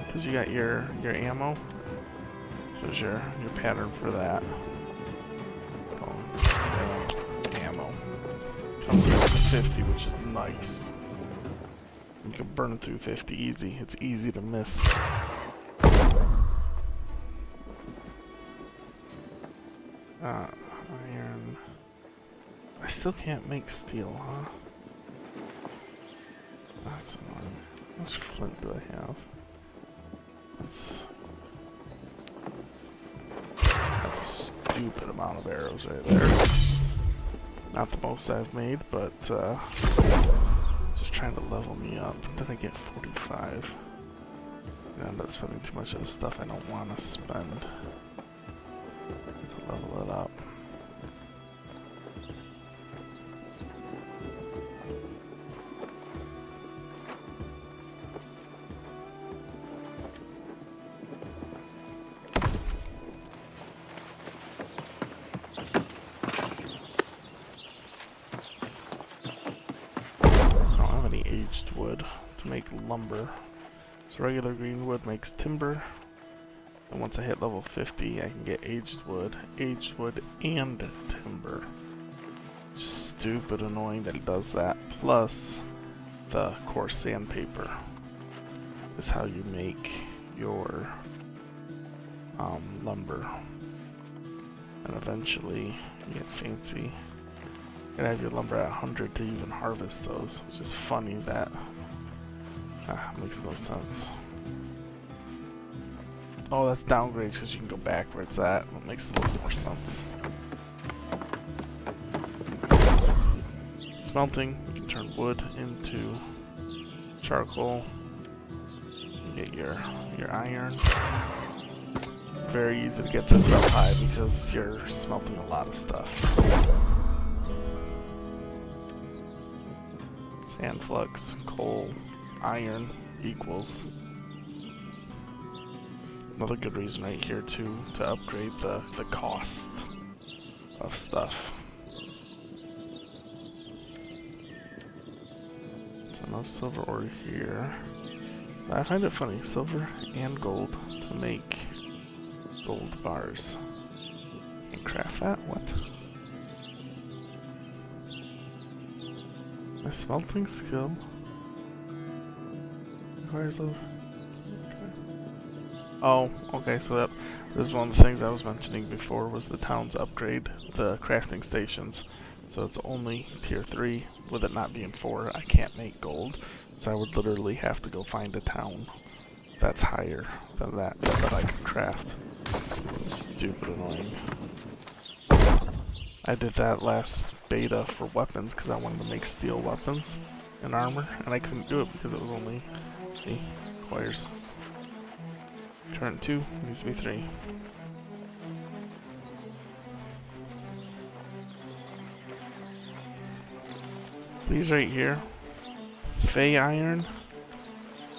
because you got your ammo. So there's your pattern for that. Ammo. Comes with 50, which is nice. You can burn through 50 easy. It's easy to miss. Iron. I still can't make steel, huh? That's annoying. How much flint do I have? That's a stupid amount of arrows right there. Not the most I've made, but just trying to level me up. Did I get 45? I end up spending too much of the stuff I don't want to spend to level it up. Aged wood to make lumber. So regular green wood makes timber. And once I hit level 50, I can get aged wood, and timber. Just stupid annoying that it does that. Plus, the coarse sandpaper is how you make your lumber. And eventually, you get fancy. You have your lumber at 100 to even harvest those. It's just funny that makes no sense. Oh, that's downgrades because you can go back where it's at. That makes a little more sense. Smelting, you can turn wood into charcoal. You get your iron. Very easy to get this up high because you're smelting a lot of stuff. Sand flux, coal, iron equals. Another good reason right here to upgrade the cost of stuff. So no silver ore here. I find it funny, silver and gold to make gold bars. And craft that? What? My smelting skill requires a... Oh, okay, so that this is one of the things I was mentioning before was the town's upgrade, the crafting stations. So it's only tier 3, with it not being 4, I can't make gold. So I would literally have to go find a town that's higher than that I could craft. Stupid annoying. I did that last beta for weapons because I wanted to make steel weapons and armor, and I couldn't do it because it was only, see, requires current 2, needs to be 3. These right here, Fey Iron,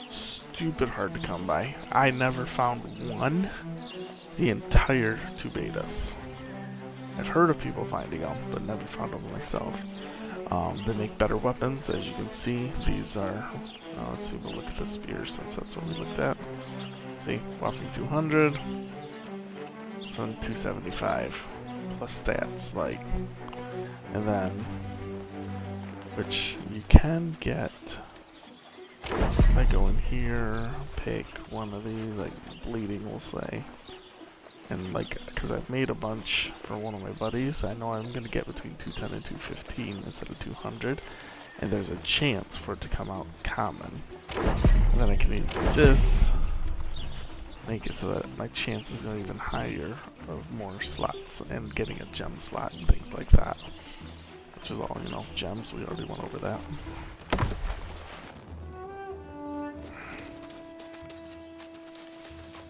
stupid hard to come by. I never found one the entire 2 betas. I've heard of people finding them, but never found them myself. They make better weapons, as you can see. These are, let's see, we'll look at the spear since that's what we looked at. See, whopping 200, this one 275, plus stats, like, and then, which you can get, if I go in here, pick one of these, like bleeding we'll say, and like, because I've made a bunch for one of my buddies, I know I'm going to get between 210 and 215 instead of 200, and there's a chance for it to come out common. And then I can use this, make it so that my chances are even higher of more slots and getting a gem slot and things like that. Which is all, you know, gems, we already went over that.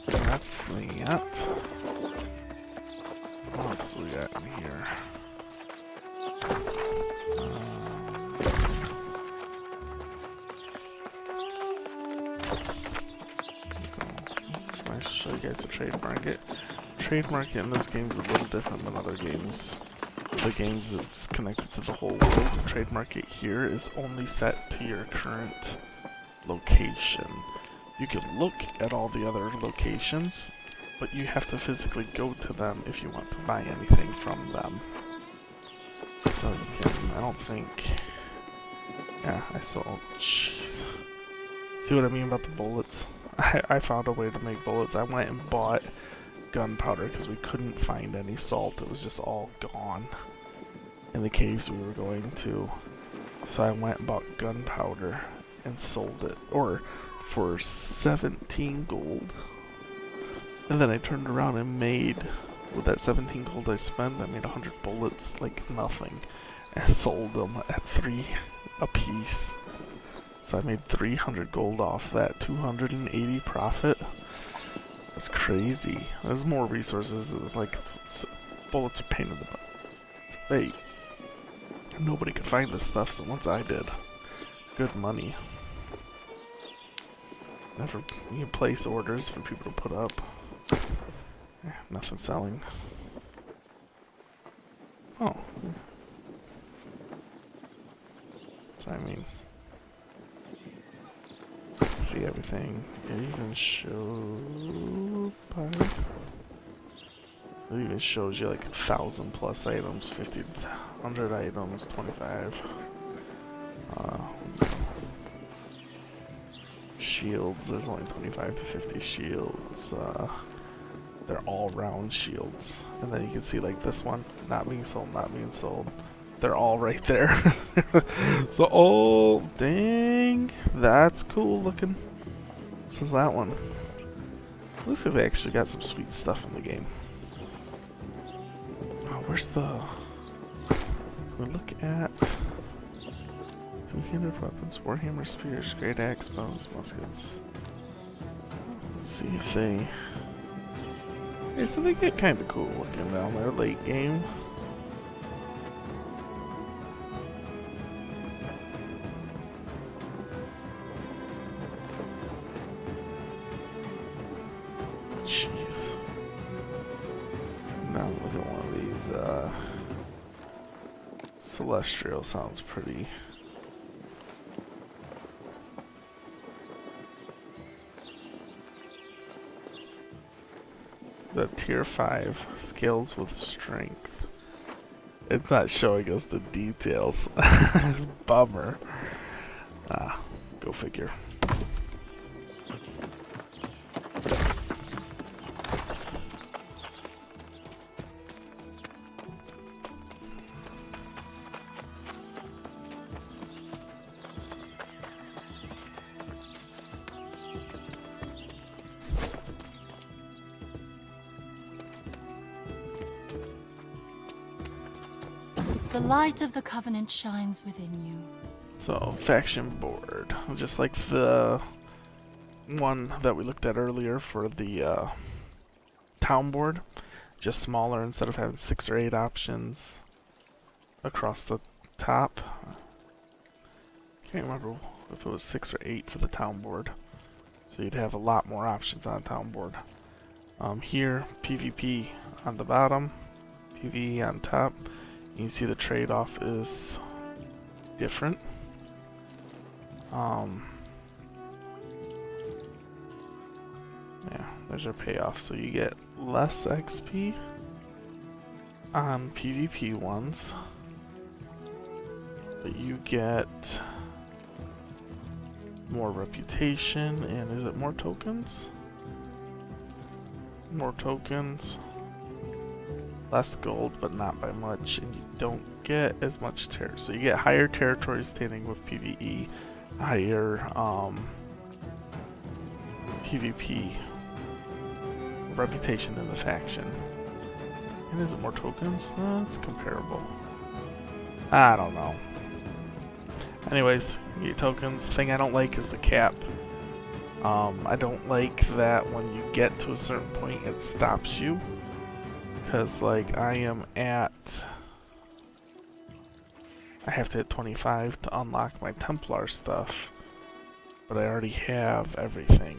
That's that. What else do we got in here? I should show you guys the trade market. Trade market in this game is a little different than other games. The games it's connected to the whole world. The trade market here is only set to your current location. You can look at all the other locations, but you have to physically go to them if you want to buy anything from them. So you can, I don't think, yeah, I saw, jeez. See what I mean about the bullets? I found a way to make bullets. I went and bought gunpowder because we couldn't find any salt. It was just all gone in the caves we were going to. So I went and bought gunpowder and sold it, or for 17 gold. And then I turned around and made, with that 17 gold I spent, I made 100 bullets like nothing. And sold them at 3 a piece. So I made 300 gold off that, 280 profit. That's crazy. There's more resources. It's like bullets are pain in the butt. It's fake. Nobody could find this stuff, so once I did, good money. Never, you can place orders for people to put up. Nothing selling. Oh. So I mean, see everything. It even shows. It even shows you like 1,000 plus items, 1,500 items, 25. Shields. There's only 25 to 50 shields. They're all round shields, and then you can see like this one not being sold, not being sold. They're all right there. So, oh dang, that's cool looking. So is that one. Looks like they actually got some sweet stuff in the game. Oh, where's the? We look at 200 weapons, warhammer, spears, great axe, bows, muskets. Let's see if they. Yeah, so they get kind of cool looking down there late game. Jeez. Now look at one of these, Celestial sounds pretty. that tier 5 scales with strength. It's not showing us the details. Bummer. Ah, go figure. The light of the Covenant shines within you. So, faction board. Just like the one that we looked at earlier for the town board. Just smaller instead of having 6 or 8 options across the top. Can't remember if it was 6 or 8 for the town board. So you'd have a lot more options on the town board. Here, PvP on the bottom, PvE on top. You can see the trade-off is different. Yeah, there's our payoff. So you get less XP on PvP ones, but you get more reputation, and is it more tokens? More tokens. Less gold, but not by much, and you don't get as much so you get higher territory standing with PvE, higher PvP reputation in the faction. And is it more tokens? No, it's comparable. I don't know. Anyways, you get tokens. The thing I don't like is the cap. I don't like that when you get to a certain point it stops you. Because, like, I have to hit 25 to unlock my Templar stuff, but I already have everything,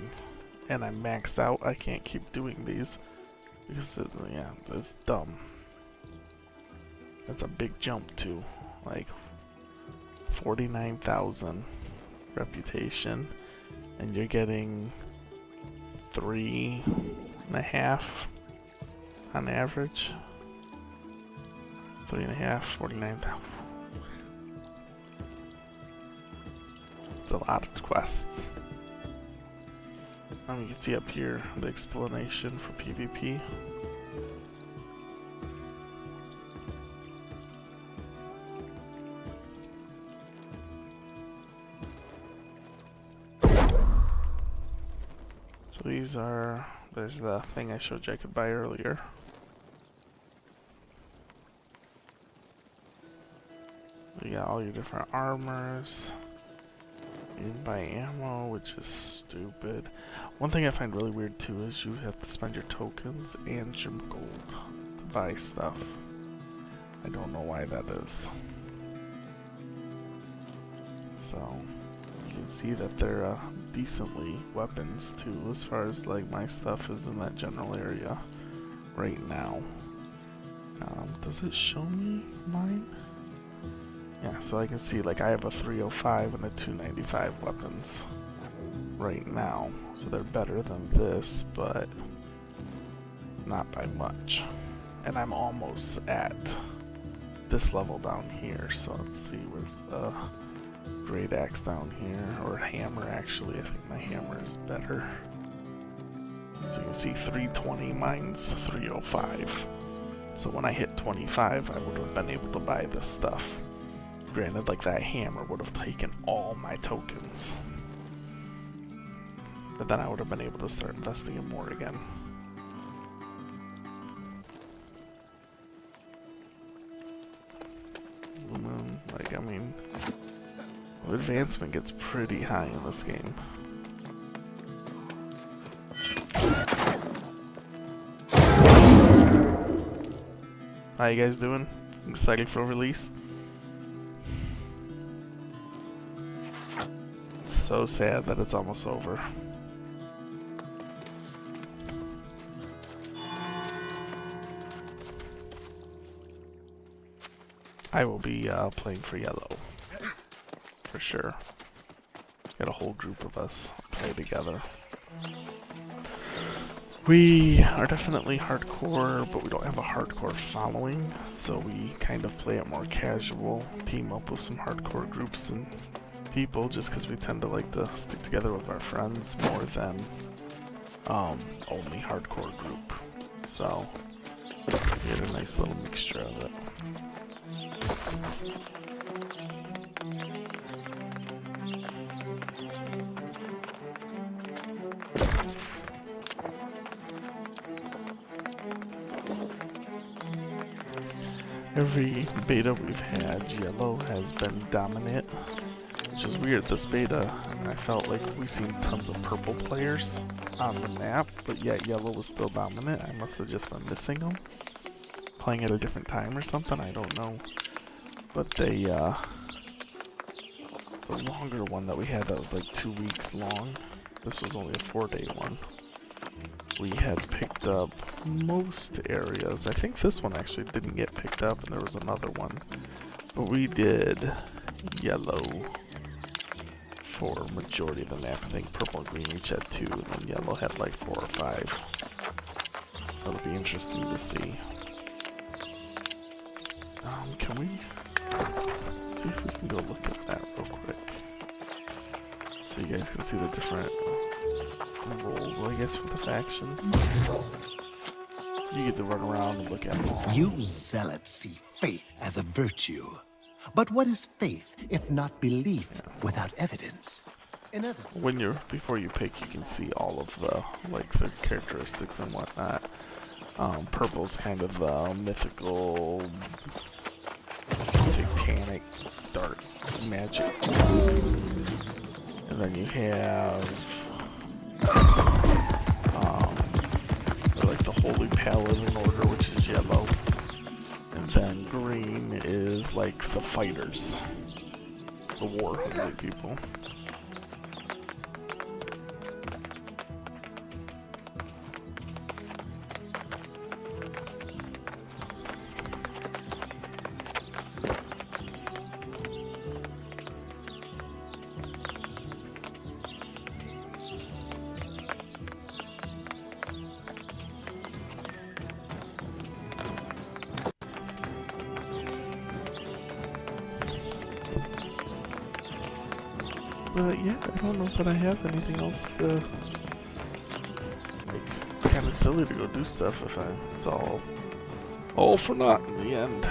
and I'm maxed out. I can't keep doing these, because, yeah, it's dumb. That's a big jump, too. Like, 49,000 reputation, and you're getting 3.5 on average. 3.5, 49,000. It's a lot of quests. You can see up here the explanation for PvP. So these are, there's the thing I showed you I could buy earlier. You got all your different armors. You can buy ammo, which is stupid. One thing I find really weird too is you have to spend your tokens and your gold to buy stuff. I don't know why that is. So you can see that they're decently weapons too, as far as like my stuff is in that general area right now. Does it show me mine? Yeah, so I can see like I have a 305 and a 295 weapons right now. So they're better than this, but not by much. And I'm almost at this level down here. So let's see, where's the great axe down here? Or hammer, actually. I think my hammer is better. So you can see 320, mine's 305. So when I hit 25, I would have been able to buy this stuff. Granted, like that hammer would have taken all my tokens. But then I would have been able to start investing in more again. Like, I mean, advancement gets pretty high in this game. How you guys doing? Excited for release? So sad that it's almost over. I will be playing for yellow, for sure. Got a whole group of us play together. We are definitely hardcore, but we don't have a hardcore following, so we kind of play it more casual, team up with some hardcore groups and people, just because we tend to like to stick together with our friends more than only hardcore group. So we had a nice little mixture of it. Every beta we've had, yellow has been dominant, which is weird. This beta, I felt like we seen tons of purple players on the map, but yet yellow was still dominant. I must have just been missing them, playing at a different time or something. I don't know. But they, the longer one that we had, that was like 2 weeks long. This was only a 4-day one. We had picked up most areas. I think this one actually didn't get picked up, and there was another one. But we did yellow for majority of the map. I think purple and green each had 2, and then yellow had like 4 or 5. So it'll be interesting to see. Can we see if we can go look at that real quick? So you guys can see the different roles, I guess, with the factions. You get to run around and look at them all. You zealots see faith as a virtue. But what is faith if not belief without evidence? In other When before you pick, you can see all of the, like, the characteristics and whatnot. Purple's kind of the mythical, satanic, dark magic. And then you have like the Holy Paladin Order, which is yellow. And then green is like the fighters, the war-hungry people. But yeah, I don't know that I have anything else to, like, kind of silly to go do stuff if it's all for naught in the end.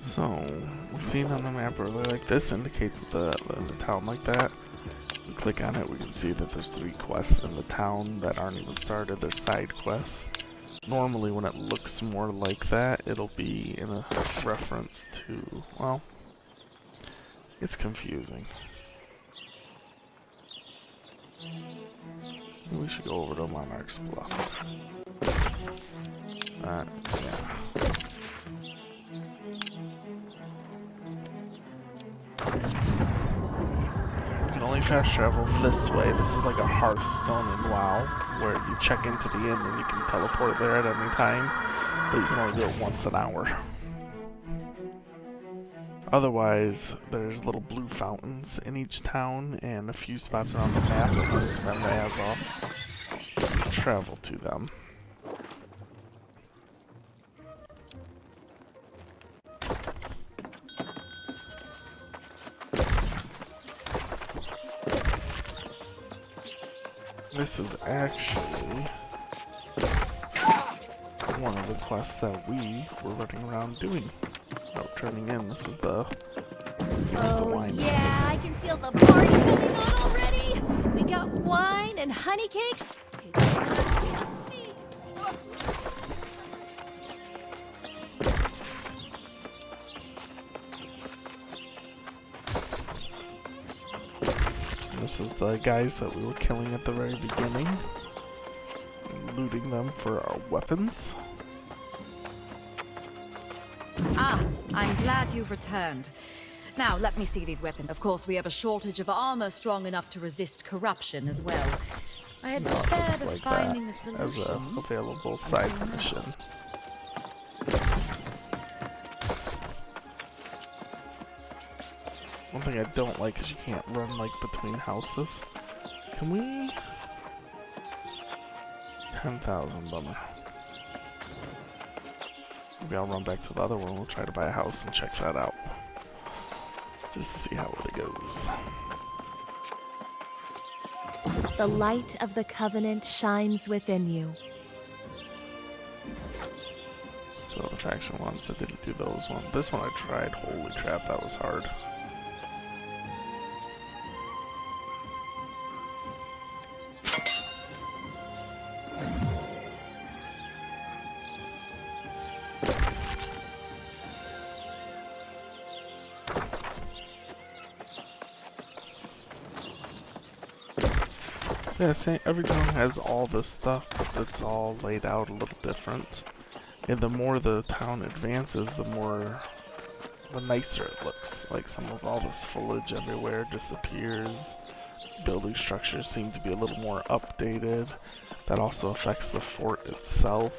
So, we seen on the map earlier, like this indicates the town like that. We click on it, we can see that there's 3 quests in the town that aren't even started. They're side quests. Normally when it looks more like that, it'll be in a reference to, well, it's confusing. Maybe we should go over to Monarch's Bluff. Yeah. Only fast travel this way. This is like a Hearthstone in WoW, where you check into the inn and you can teleport there at any time, but you can only do it once an hour. Otherwise, there's little blue fountains in each town and a few spots around the map that once member has off. Travel to them. This is actually one of the quests that we were running around doing. Oh, turning in. This was the Oh yeah, I can feel the party coming on already. We got wine and honey cakes. It's time to feast. This is the guys that we were killing at the very beginning. Looting them for our weapons. Ah, I'm glad you've returned. Now, let me see these weapons. Of course, we have a shortage of armor strong enough to resist corruption as well. I had despaired of Like finding the that solution. as a available side mission. One thing I don't like is you can't run like between houses. Can we? 10,000, bummer. Maybe I'll run back to the other one. We'll try to buy a house and check that out. Just to see how it goes. The light of the Covenant shines within you. So the faction ones, I didn't do those ones. This one I tried. Holy crap, that was hard. Yeah, every town has all this stuff, but it's all laid out a little different. And the more the town advances, the nicer it looks. Like some of all this foliage everywhere disappears. Building structures seem to be a little more updated. That also affects the fort itself.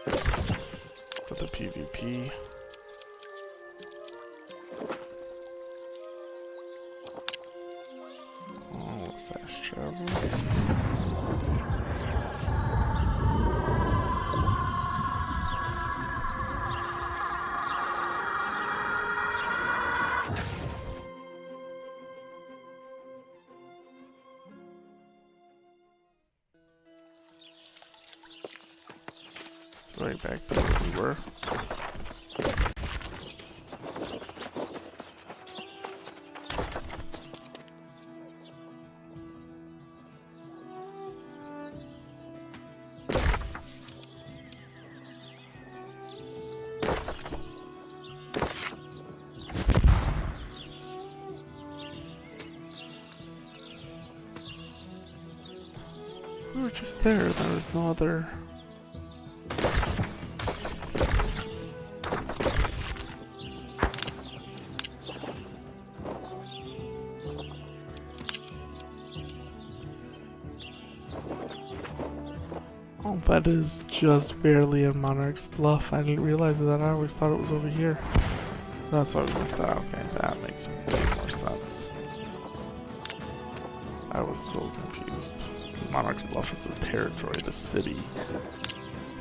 For the PvP. Fast travel. Right back to where we were. We were just there, there was no other... Oh, that is just barely in Monarch's Bluff. I didn't realize that. I always thought it was over here. That's why we missed that. Okay, that makes way more sense. I was so confused. Monarch's Bluff is the territory, the city.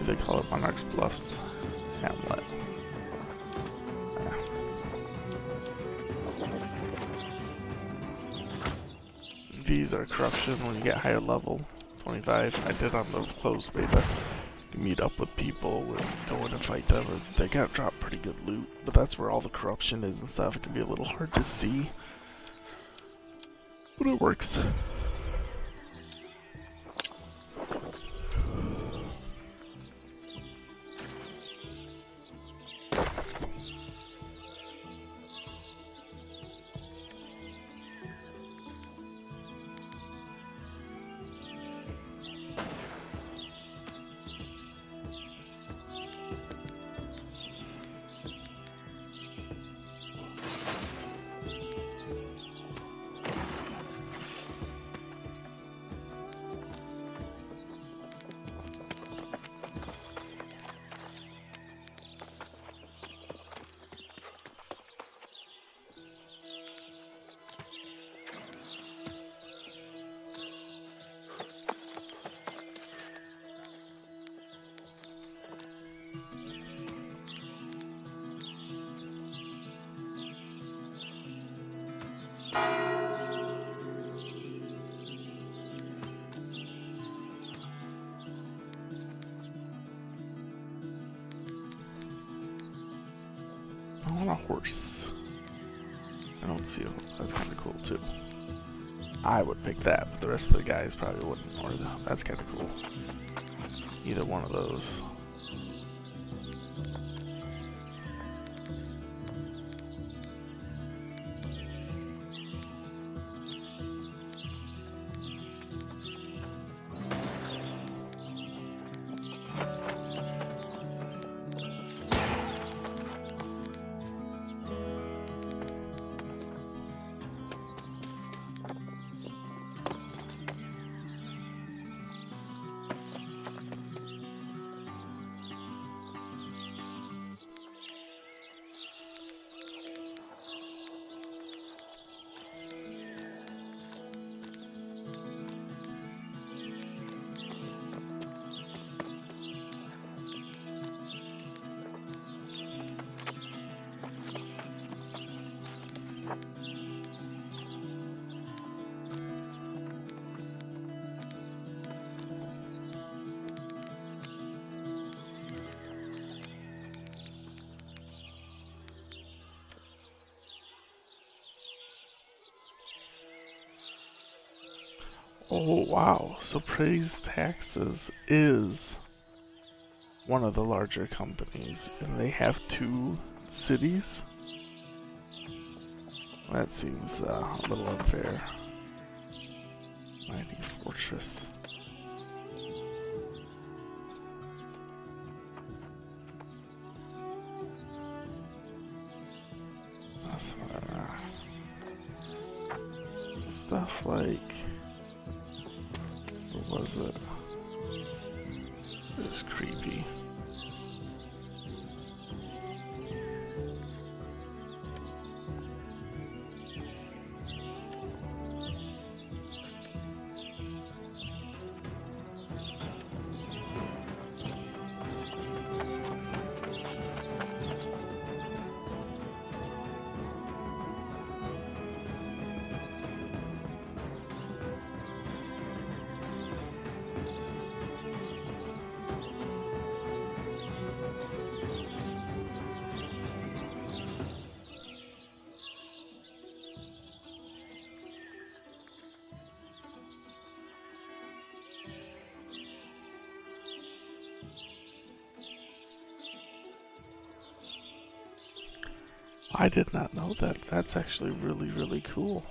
They call it Monarch's Bluff's hamlet. Yeah. These are corruption when you get higher level. 25. I did on the closed beta. You meet up with people and go in and fight them. And they got drop pretty good loot, but that's where all the corruption is and stuff. It can be a little hard to see, but it works. I want a horse. I don't see a horse. That's kind of cool too. I would pick that, but the rest of the guys probably wouldn't. Or that's kind of cool. either one of those. Oh wow, so Praise Taxes is one of the larger companies, and they have 2 cities? That seems a little unfair. Mighty Fortress. Stuff like, what was it? This is creepy. I did not know that. That's actually really, really cool.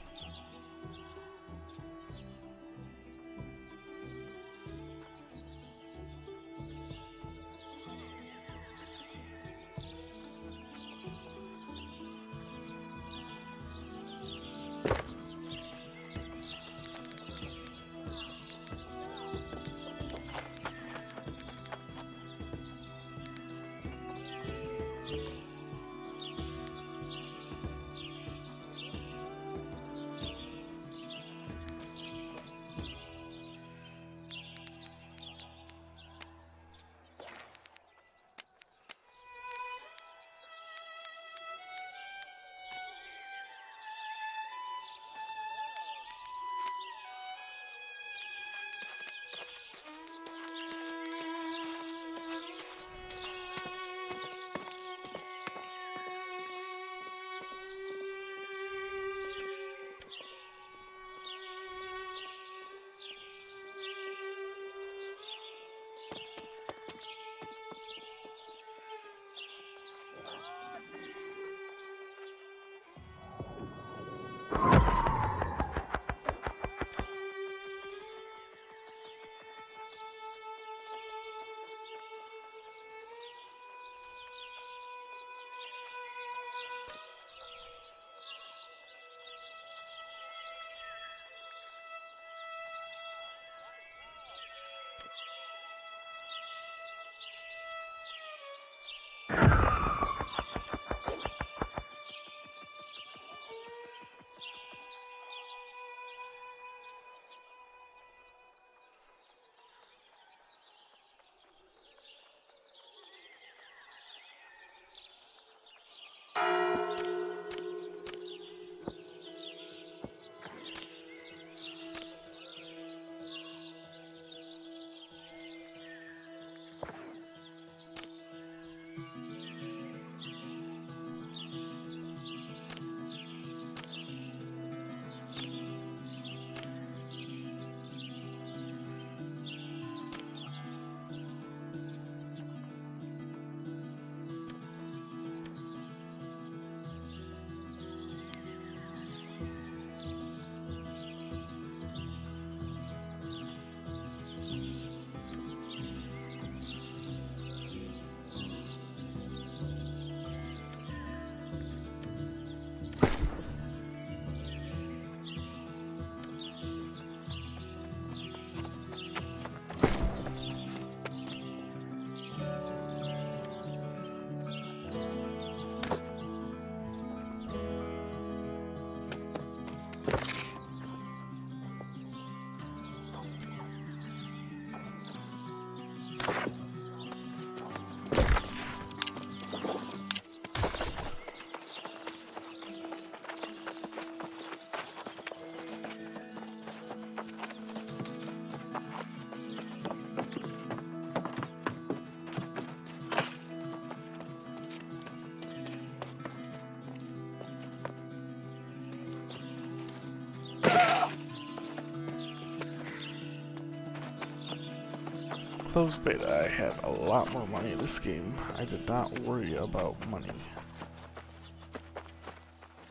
closed beta, I had a lot more money in this game. I did not worry about money.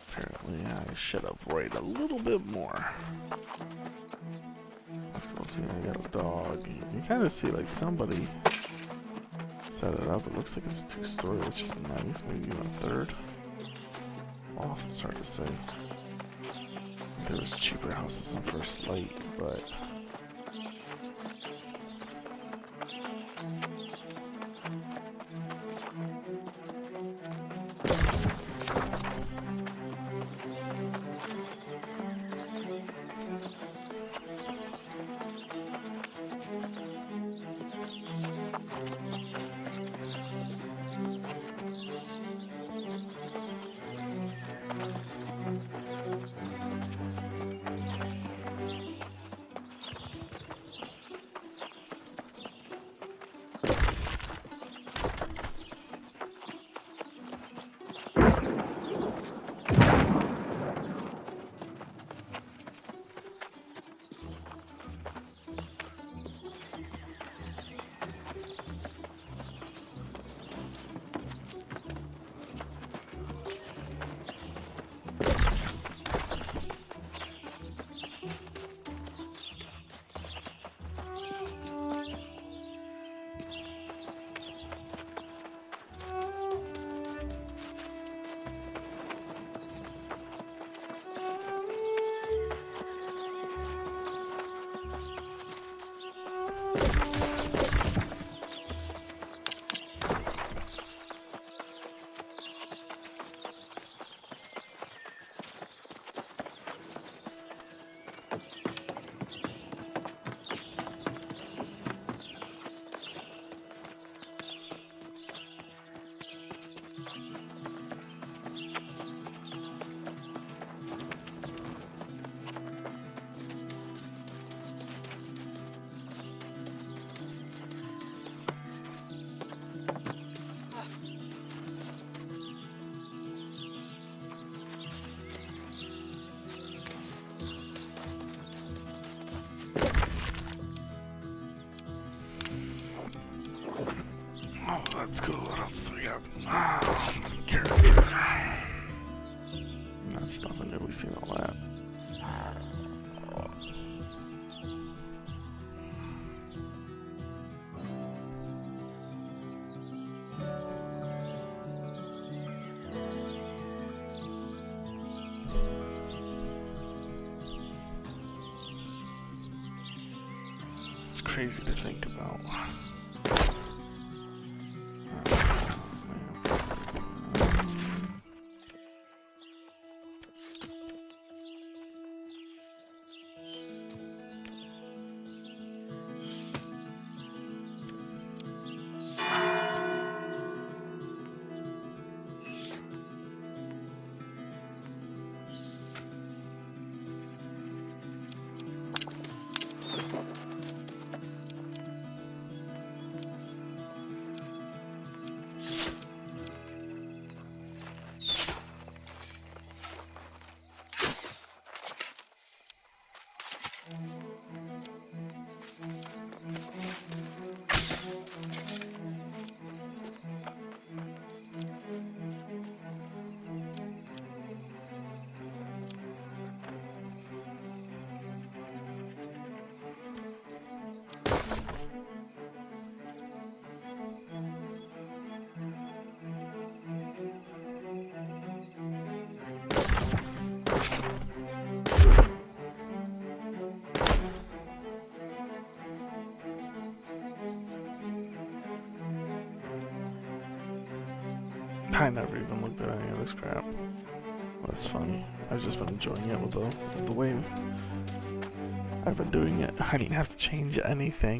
Apparently, I should have worried a little bit more. Let's go see, I got a dog. You can kind of see like somebody set it up. It looks like it's 2-story, which is nice. Maybe even a 3rd. Oh, it's hard to say. There was cheaper houses on First Light, but oh, that's cool. What else do we got? Character. That's nothing new. We've seen all that. It's crazy to think about. I never even looked at any of this crap. Well, that's funny. I've just been enjoying it with the way I've been doing it. I didn't have to change anything.